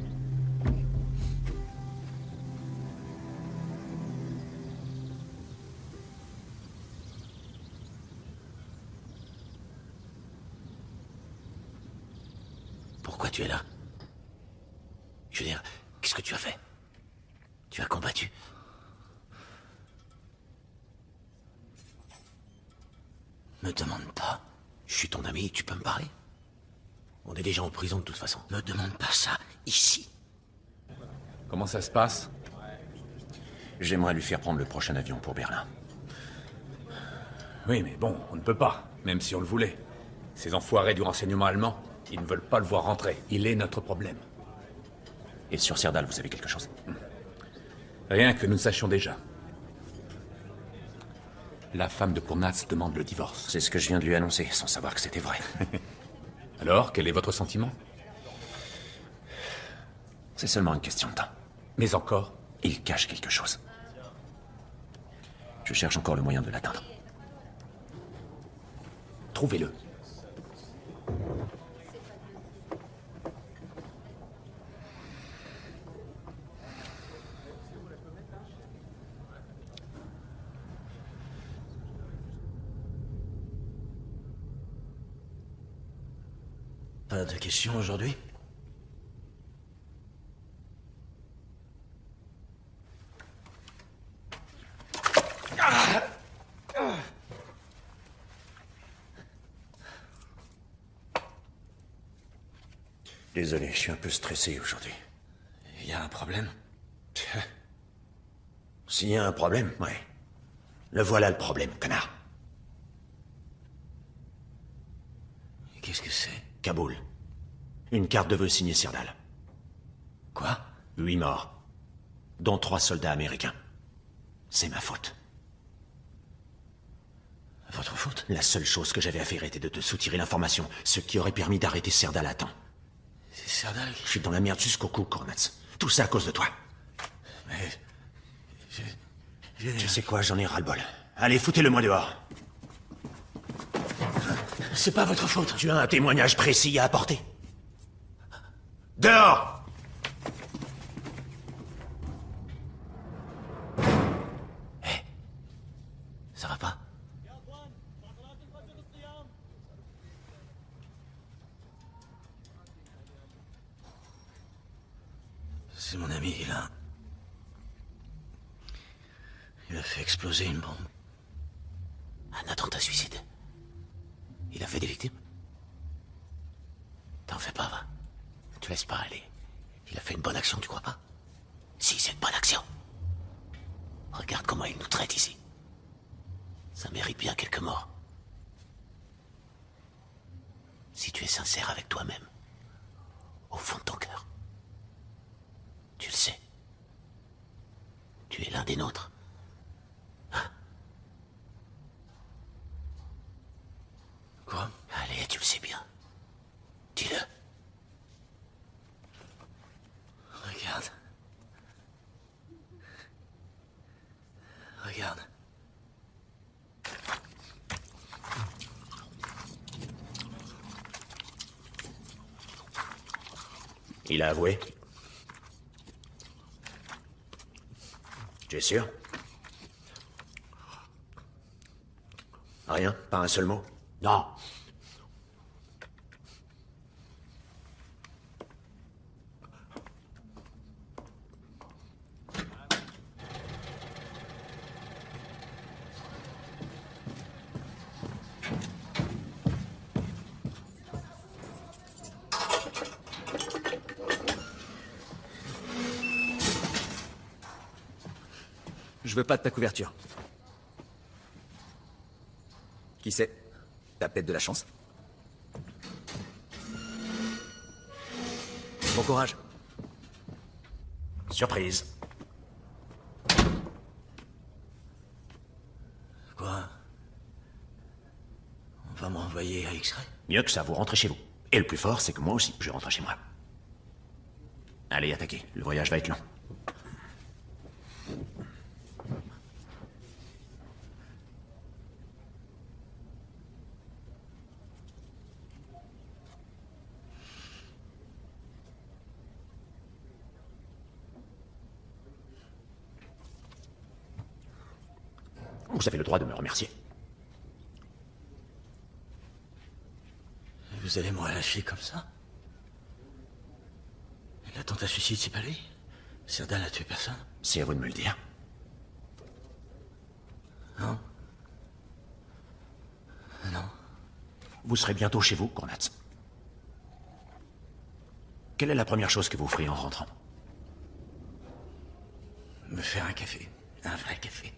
Pourquoi tu es là? Je veux dire, qu'est-ce que tu as fait? Tu as combattu? Me demande pas. Je suis ton ami, tu peux me parler. On est déjà en prison de toute façon. Me demande pas ça, ici. Comment ça se passe? J'aimerais lui faire prendre le prochain avion pour Berlin. Oui, mais bon, on ne peut pas, même si on le voulait. Ces enfoirés du renseignement allemand, ils ne veulent pas le voir rentrer. Il est notre problème. Et sur Serdal, vous savez quelque chose? Rien que nous sachions déjà. La femme de Kournatz demande le divorce. C'est ce que je viens de lui annoncer, sans savoir que c'était vrai. Alors, quel est votre sentiment? C'est seulement une question de temps. Mais encore? Il cache quelque chose. Je cherche encore le moyen de l'atteindre. Trouvez-le. Pas de questions aujourd'hui? Désolé, je suis un peu stressé aujourd'hui. Il y a un problème? S'il y a un problème, ouais. Le voilà le problème, connard. Qu'est-ce que c'est? Kaboul. Une carte de vœux signée Serdal. Quoi? 8 morts. Dont 3 soldats américains. C'est ma faute. Votre faute? La seule chose que j'avais à faire était de te soutirer l'information, ce qui aurait permis d'arrêter Serdal à temps. C'est Serdal qui... Je suis dans la merde jusqu'au cou, Kournatz. Tout ça à cause de toi. Mais... Tu sais quoi, j'en ai ras-le-bol. Allez, foutez-le-moi dehors. C'est pas votre faute. Tu as un témoignage précis à apporter. Dehors! Hé, ça va pas? C'est mon ami, il a fait exploser une bombe. Un attentat suicide. Il a fait des victimes? T'en fais pas, va. te laisse pas aller. Il a fait une bonne action, tu crois pas? Si, c'est une bonne action. Regarde comment il nous traite ici. Ça mérite bien quelques morts. Si tu es sincère avec toi-même, au fond de ton cœur, tu le sais. Tu es l'un des nôtres. Quoi? Allez, tu le sais bien. Dis-le. Regarde. Regarde. Il a avoué. Tu es sûr? Rien? Pas un seul mot? Non. Je veux pas de ta couverture. Qui c'est? T'as peut-être de la chance. Bon courage. Surprise. Quoi? On va m'envoyer à X-Ray? Mieux que ça, vous rentrez chez vous. Et le plus fort, c'est que moi aussi, je rentre chez moi. Allez, attaquez. Le voyage va être long. Vous avez le droit de me remercier. Vous allez me relâcher comme ça? L'attentat suicide, c'est pas lui? Serdal a tué personne? C'est à vous de me le dire. Non. Non. Vous serez bientôt chez vous, Kornatz. Quelle est la première chose que vous ferez en rentrant? Me faire un café. Un vrai café.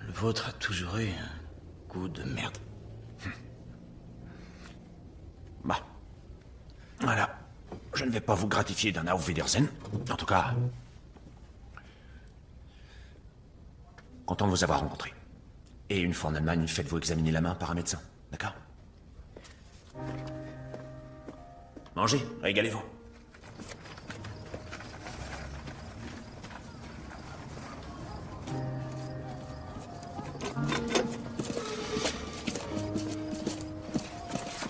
Le vôtre a toujours eu un goût de merde. Bah. Voilà. Je ne vais pas vous gratifier d'un Auf Wiedersehen. En tout cas... content de vous avoir rencontré. Et une fois en Allemagne, faites-vous examiner la main par un médecin. D'accord? Mangez, régalez-vous.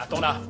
Attends là.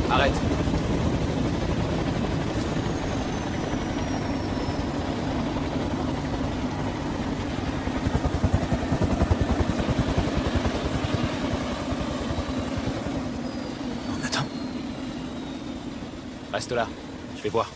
Arrête. On attend. Reste là. Je vais voir.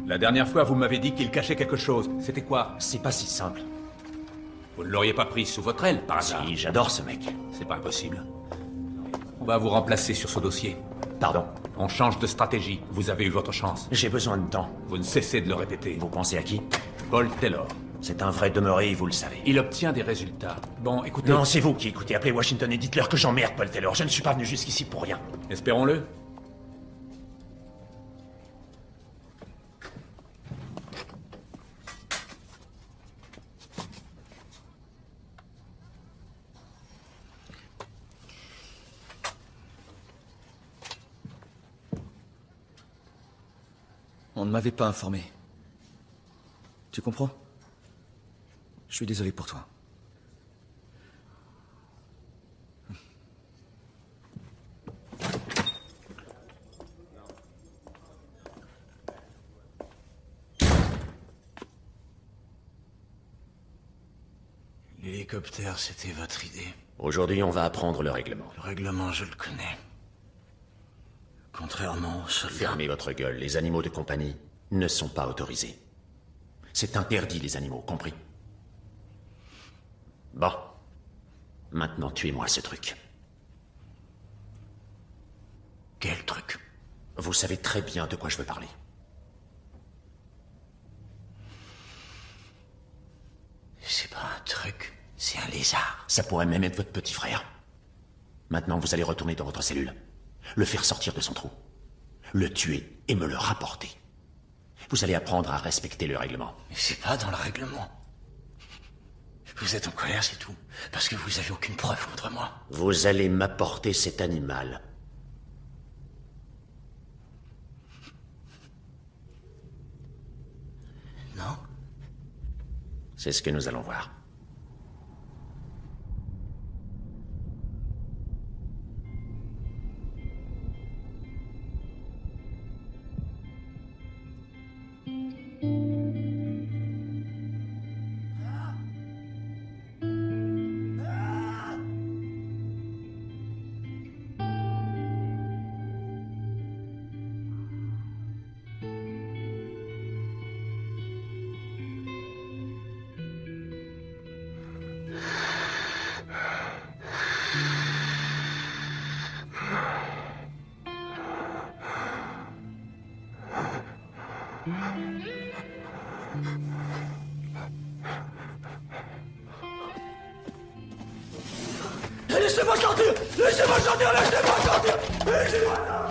La dernière fois, vous m'avez dit qu'il cachait quelque chose. C'était quoi? C'est pas si simple. Vous ne l'auriez pas pris sous votre aile, par hasard? Si, j'adore ce mec. C'est pas impossible. On va vous remplacer sur ce dossier. Pardon? On change de stratégie. Vous avez eu votre chance. J'ai besoin de temps. Vous ne cessez de le répéter. Vous pensez à qui? Paul Taylor. C'est un vrai demeuré, vous le savez. Il obtient des résultats. Bon, écoutez... Non, c'est vous qui écoutez. Appelez Washington et dites-leur que j'emmerde Paul Taylor. Je ne suis pas venu jusqu'ici pour rien. Espérons-le. On ne m'avait pas informé. Tu comprends? Je suis désolé pour toi. L'hélicoptère, c'était votre idée. Aujourd'hui, on va apprendre le règlement. Le règlement, je le connais. Contrairement aux soldats... Fermez votre gueule. Les animaux de compagnie ne sont pas autorisés. C'est interdit, les animaux, compris? Bon. Maintenant, tuez-moi ce truc. Quel truc? Vous savez très bien de quoi je veux parler. C'est pas un truc, c'est un lézard. Ça pourrait même être votre petit frère. Maintenant, vous allez retourner dans votre cellule. Le faire sortir de son trou. Le tuer et me le rapporter. Vous allez apprendre à respecter le règlement. Mais c'est pas dans le règlement. Vous êtes en colère, c'est tout. Parce que vous avez aucune preuve contre moi. Vous allez m'apporter cet animal. Non? C'est ce que nous allons voir. Laissez-moi sortir! Laissez-moi sortir! Laissez-moi sortir! Laissez-moi sortir!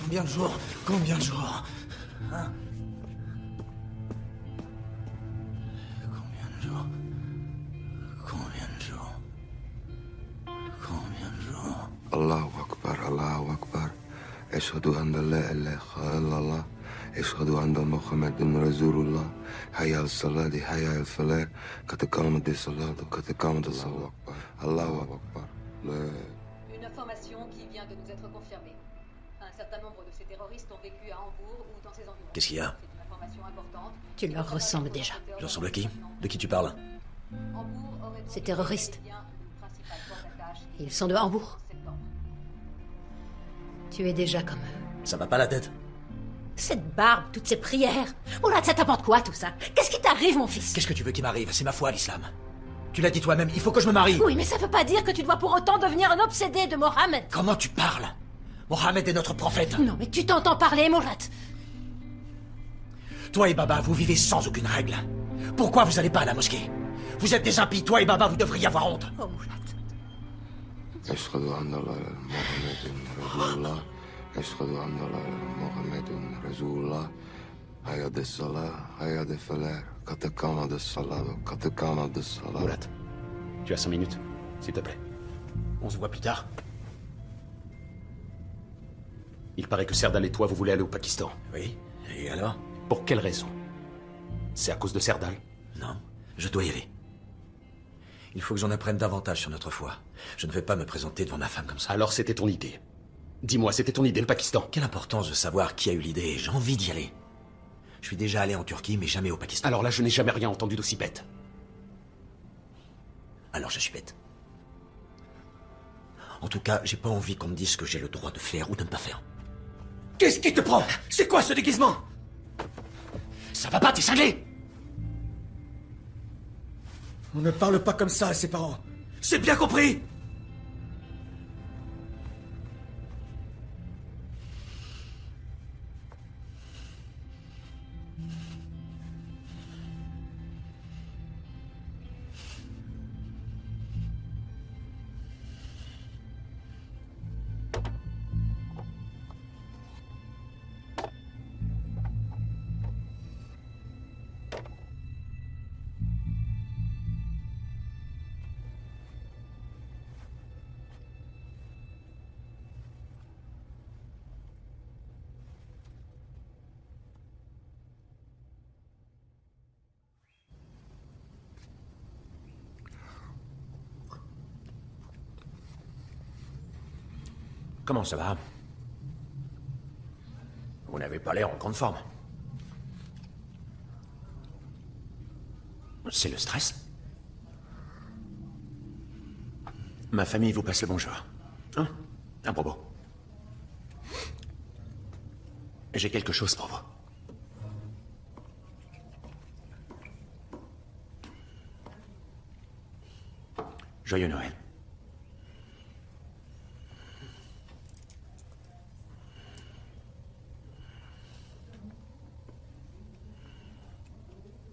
Combien de jours? Combien de jours? Hein? Combien de jours? Combien de jours? Combien de jours? Allahu Akbar, Allahu Akbar. Ashhadu an la ilaha illallah. Ashhadu anna Muhammadan Rasulullah. Hayya al-salat, hayya al-falah. Qad qamat as-salat, qad qamat as-salat. Allahu Akbar. Une information qui vient de nous être confirmée. Un certain nombre de ces terroristes ont vécu à Hambourg ou dans ses environs. Qu'est-ce qu'il y a? C'est une information importante. Tu leur ressembles déjà. Je ressemble à qui? De qui tu parles? Ces terroristes. Ils sont de Hambourg. Tu es déjà comme eux. Ça va pas la tête? Cette barbe, toutes ces prières. Oh là, ça t'apporte quoi tout ça? Qu'est-ce qui t'arrive, mon fils? Qu'est-ce que tu veux qu'il m'arrive? C'est ma foi, l'islam. Tu l'as dit toi-même, il faut que je me marie. Oui, mais ça veut pas dire que tu dois pour autant devenir un obsédé de Mohammed. Comment tu parles? Mohammed est notre prophète. Non, mais tu t'entends parler, Mourad. Toi et Baba, vous vivez sans aucune règle. Pourquoi vous allez pas à la mosquée? Vous êtes des impies, toi et Baba, vous devriez avoir honte. Oh, Mourad. Ashhadu anna la ilaha Muhammadan Rasulullah. Ashhadu anna la ilaha Muhammadan Rasulullah. Hayya as-salat, hayya al-falah. Qad qamat as-salat, qad qamat as-salat. Mourad, tu as 5 minutes, s'il te plaît. On se voit plus tard. Il paraît que Serdal et toi, vous voulez aller au Pakistan. Oui, et alors? Pour quelle raison? C'est à cause de Serdal? Non, je dois y aller. Il faut que j'en apprenne davantage sur notre foi. Je ne vais pas me présenter devant ma femme comme ça. Alors c'était ton idée. Dis-moi, c'était ton idée, le Pakistan? Quelle importance de savoir qui a eu l'idée? J'ai envie d'y aller. Je suis déjà allé en Turquie, mais jamais au Pakistan. Alors là, je n'ai jamais rien entendu d'aussi bête. Alors je suis bête. En tout cas, j'ai pas envie qu'on me dise ce que j'ai le droit de faire ou de ne pas faire. Qu'est-ce qui te prend? C'est quoi ce déguisement? Ça va pas, t'es cinglé! On ne parle pas comme ça à ses parents. C'est bien compris? Comment ça va? Vous n'avez pas l'air en grande forme. C'est le stress? Ma famille vous passe le bonjour. Hein? À propos. J'ai quelque chose pour vous. Joyeux Noël.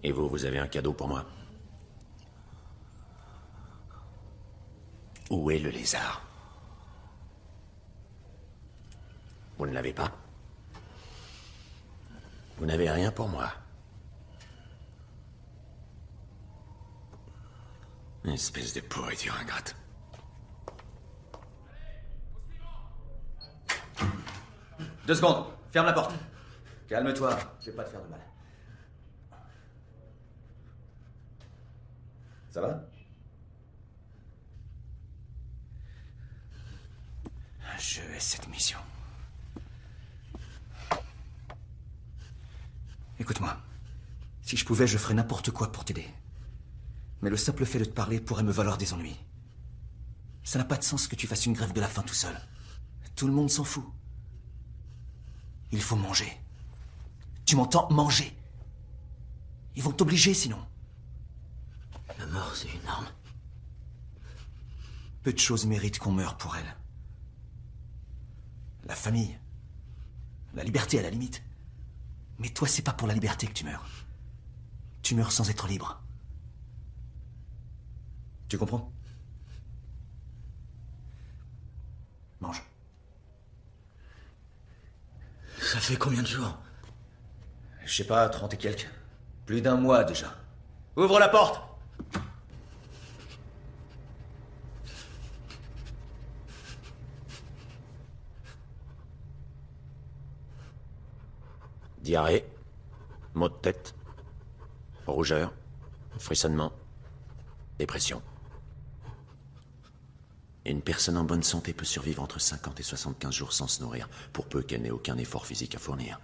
Et vous, vous avez un cadeau pour moi? Où est le lézard? Vous ne l'avez pas? Vous n'avez rien pour moi? Espèce de pourriture ingrate. Deux secondes, ferme la porte. Calme-toi, je vais pas te faire de mal. Ça va? Je hais cette mission. Écoute-moi. Si je pouvais, je ferais n'importe quoi pour t'aider. Mais le simple fait de te parler pourrait me valoir des ennuis. Ça n'a pas de sens que tu fasses une grève de la faim tout seul. Tout le monde s'en fout. Il faut manger. Tu m'entends? Manger. Ils vont t'obliger sinon. La mort, c'est une arme. Peu de choses méritent qu'on meure pour elles. La famille. La liberté à la limite. Mais toi, c'est pas pour la liberté que tu meurs. Tu meurs sans être libre. Tu comprends? Mange. Ça fait combien de jours? Je sais pas, 30 et quelques. Plus d'un mois déjà. Ouvre la porte! Diarrhée, maux de tête, rougeur, frissonnement, dépression. Une personne en bonne santé peut survivre entre 50 et 75 jours sans se nourrir, pour peu qu'elle n'ait aucun effort physique à fournir.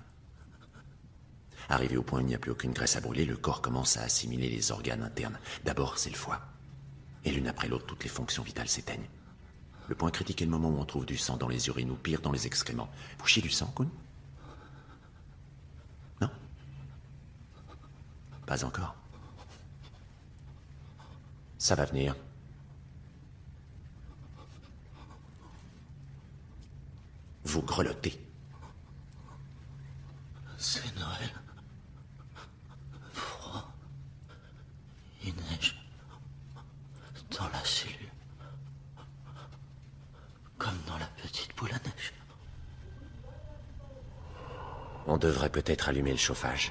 Arrivé au point où il n'y a plus aucune graisse à brûler, le corps commence à assimiler les organes internes. D'abord, c'est le foie. Et l'une après l'autre, toutes les fonctions vitales s'éteignent. Le point critique est le moment où on trouve du sang dans les urines ou pire, dans les excréments. Vous chiez du sang, Kun? Non? Pas encore. Ça va venir. Vous grelottez. C'est Noël. Froid. Il neige. Dans la cellule. Comme dans la petite boule à neige. On devrait peut-être allumer le chauffage.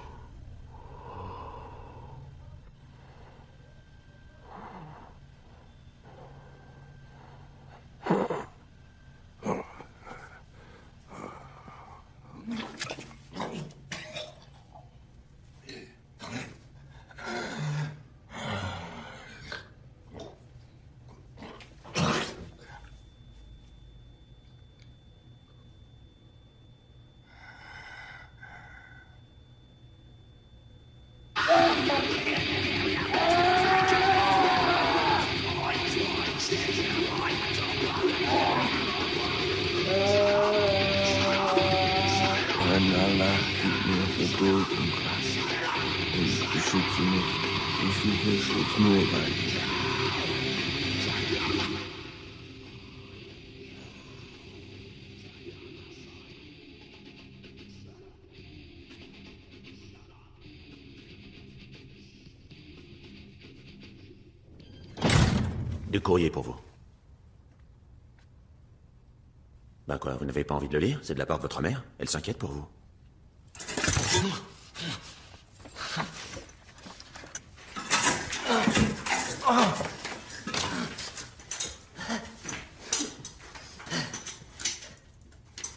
Du courrier pour vous. Ben quoi, vous n'avez pas envie de le lire? C'est de la part de votre mère? Elle s'inquiète pour vous.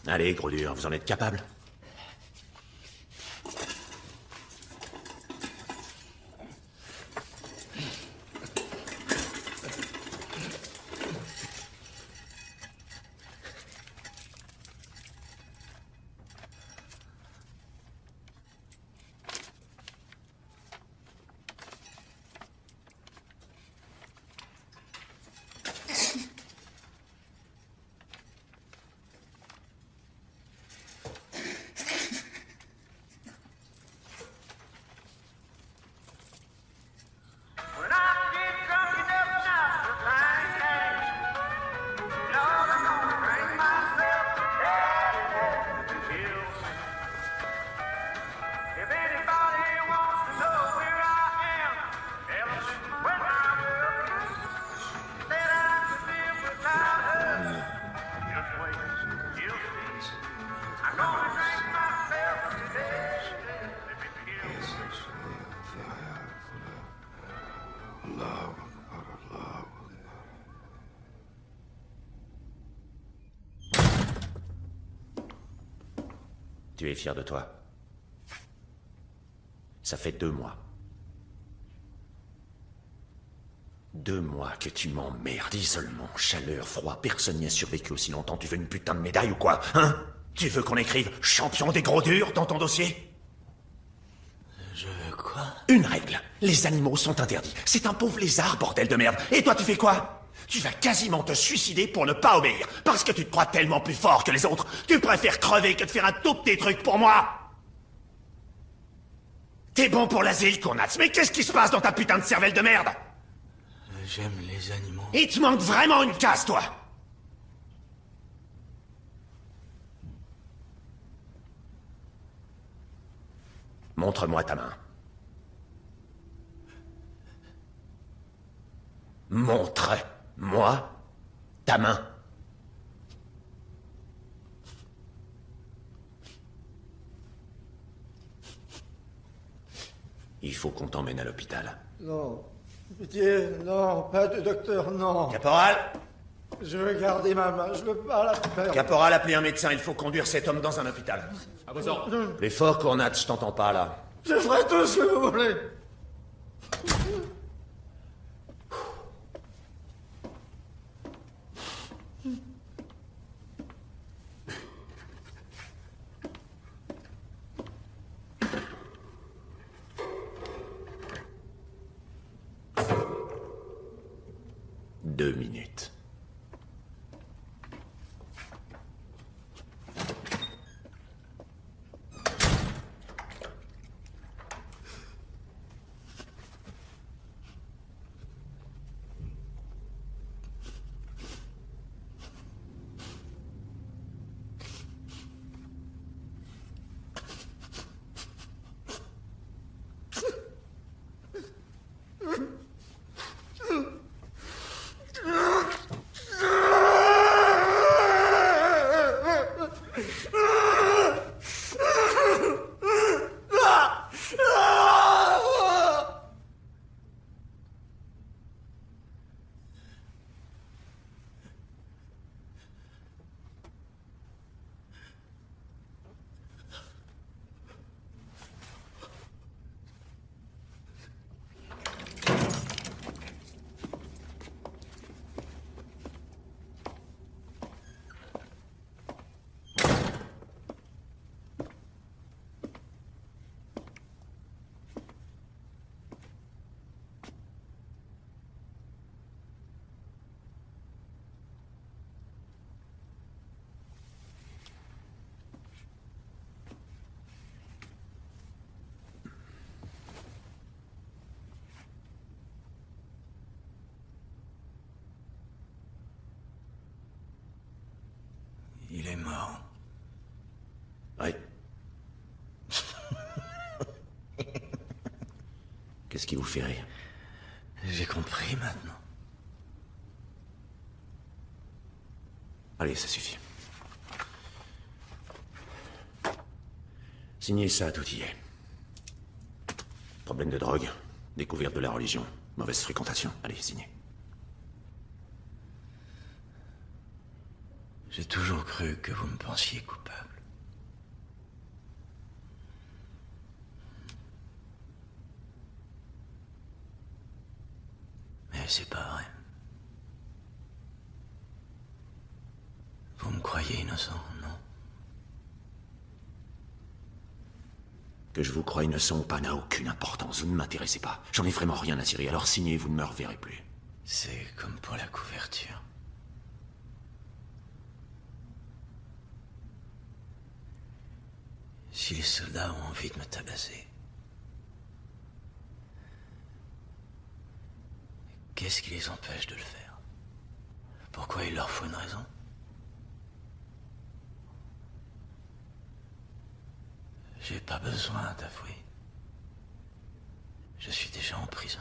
Allez, gros dur, vous en êtes capable? Tu es fier de toi. Ça fait 2 mois. 2 mois que tu m'emmerdes. Isolement, chaleur, froid. Personne n'y a survécu aussi longtemps. Tu veux une putain de médaille ou quoi? Hein? Tu veux qu'on écrive « champion des gros durs » dans ton dossier? Quoi? Une règle. Les animaux sont interdits. C'est un pauvre lézard, bordel de merde. Et toi, tu fais quoi? Tu vas quasiment te suicider pour ne pas obéir. Parce que tu te crois tellement plus fort que les autres. Tu préfères crever que de faire un tout petit truc pour moi. T'es bon pour l'asile, Kournatz. Mais qu'est-ce qui se passe dans ta putain de cervelle de merde? J'aime les animaux. Il te manque vraiment une case, toi. Montre-moi ta main. Montre-moi ta main. Il faut qu'on t'emmène à l'hôpital. Non. Pitié, non, pas de docteur, non. Caporal! Je veux garder ma main, je veux pas la perdre. Caporal, appelez un médecin, il faut conduire cet homme dans un hôpital. À vos ordres. L'effort, Kournatz, je t'entends pas, là. Je ferai tout ce que vous voulez. Deux minutes. Il est mort. Oui. Qu'est-ce qui vous fait rire? J'ai compris maintenant. Allez, ça suffit. Signez ça, tout y est. Problème de drogue, découverte de la religion, mauvaise fréquentation. Allez, signez. J'ai toujours cru que vous me pensiez coupable. Mais c'est pas vrai. Vous me croyez innocent, non? Que je vous croie innocent ou pas n'a aucune importance. Vous ne m'intéressez pas. J'en ai vraiment rien à cirer. Alors signez, vous ne me reverrez plus. C'est comme pour la couverture. Si les soldats ont envie de me tabasser, qu'est-ce qui les empêche de le faire? Pourquoi il leur faut une raison? J'ai pas besoin d'avouer. Je suis déjà en prison.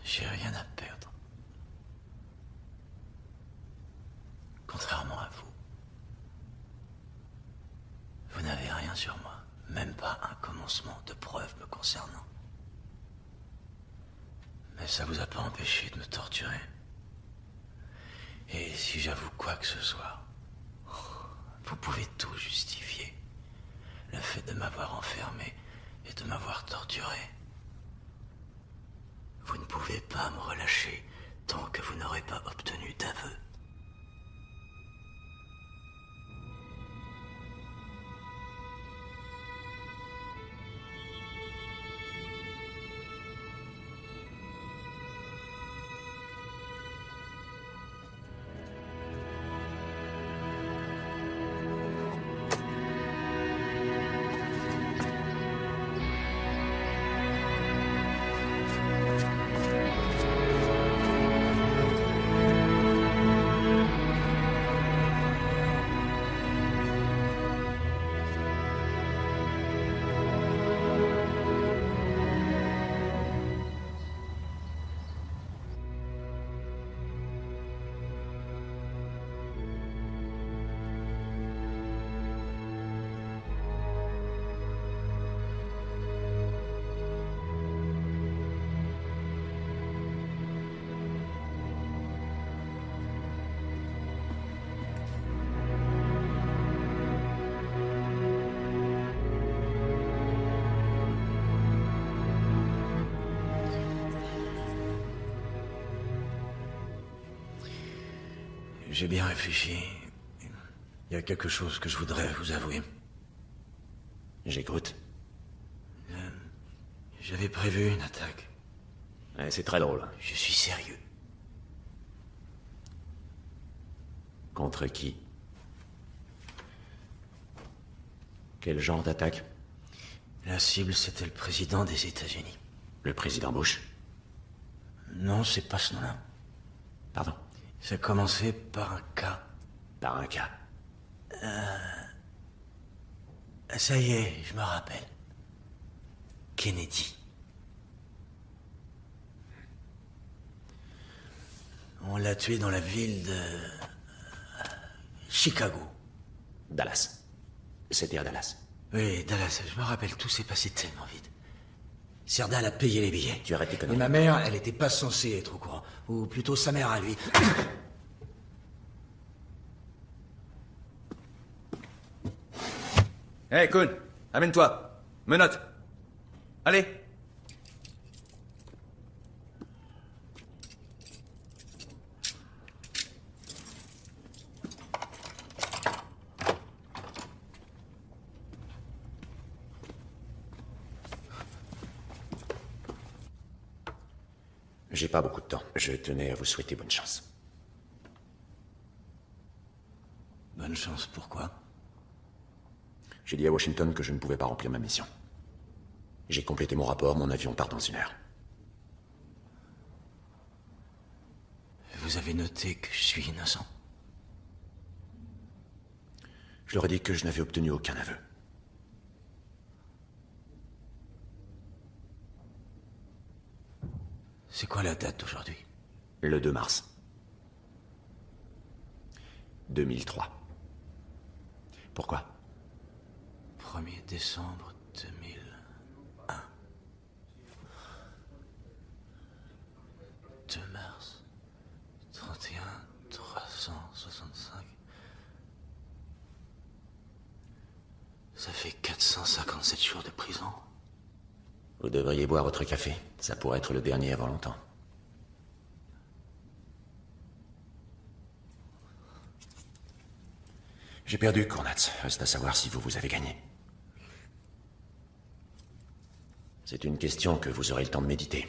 J'ai rien à perdre. Contrairement à vous. Vous n'avez rien sur moi, même pas un commencement de preuve me concernant. Mais ça vous a pas empêché de me torturer. Et si j'avoue quoi que ce soit, vous pouvez tout justifier. Le fait de m'avoir enfermé et de m'avoir torturé. Vous ne pouvez pas me relâcher tant que vous n'aurez pas obtenu d'aveu. J'ai bien réfléchi. Il y a quelque chose que je voudrais vous avouer. J'écoute. J'avais prévu une attaque. Ouais, c'est très drôle. Je suis sérieux. Contre qui? Quel genre d'attaque? La cible, c'était le président des États-Unis. Le président Bush? Non, c'est pas ce nom-là. Pardon? Ça a commencé par un cas. Par un cas? Ça y est, je me rappelle. Kennedy. On l'a tué dans la ville de... Chicago. Dallas. C'était à Dallas. Oui, Dallas, je me rappelle, tout s'est passé tellement vite. Serdal a payé les billets. Tu arrêtes tes conneries. Et ma mère, elle était pas censée être au courant. Ou plutôt sa mère à lui. Hé, Kuhn, amène-toi. Menotte. Allez. J'ai pas beaucoup de temps. Je tenais à vous souhaiter bonne chance. Bonne chance, pourquoi? J'ai dit à Washington que je ne pouvais pas remplir ma mission. J'ai complété mon rapport, mon avion part dans 1 heure. Vous avez noté que je suis innocent? Je leur ai dit que je n'avais obtenu aucun aveu. C'est quoi la date d'aujourd'hui? Le 2 mars. 2003. Pourquoi? 1er décembre 2001. 2 mars. 31 365. Ça fait 457 jours de prison. Vous devriez boire votre café. Ça pourrait être le dernier avant longtemps. J'ai perdu, Cournatz. Reste à savoir si vous avez gagné. C'est une question que vous aurez le temps de méditer.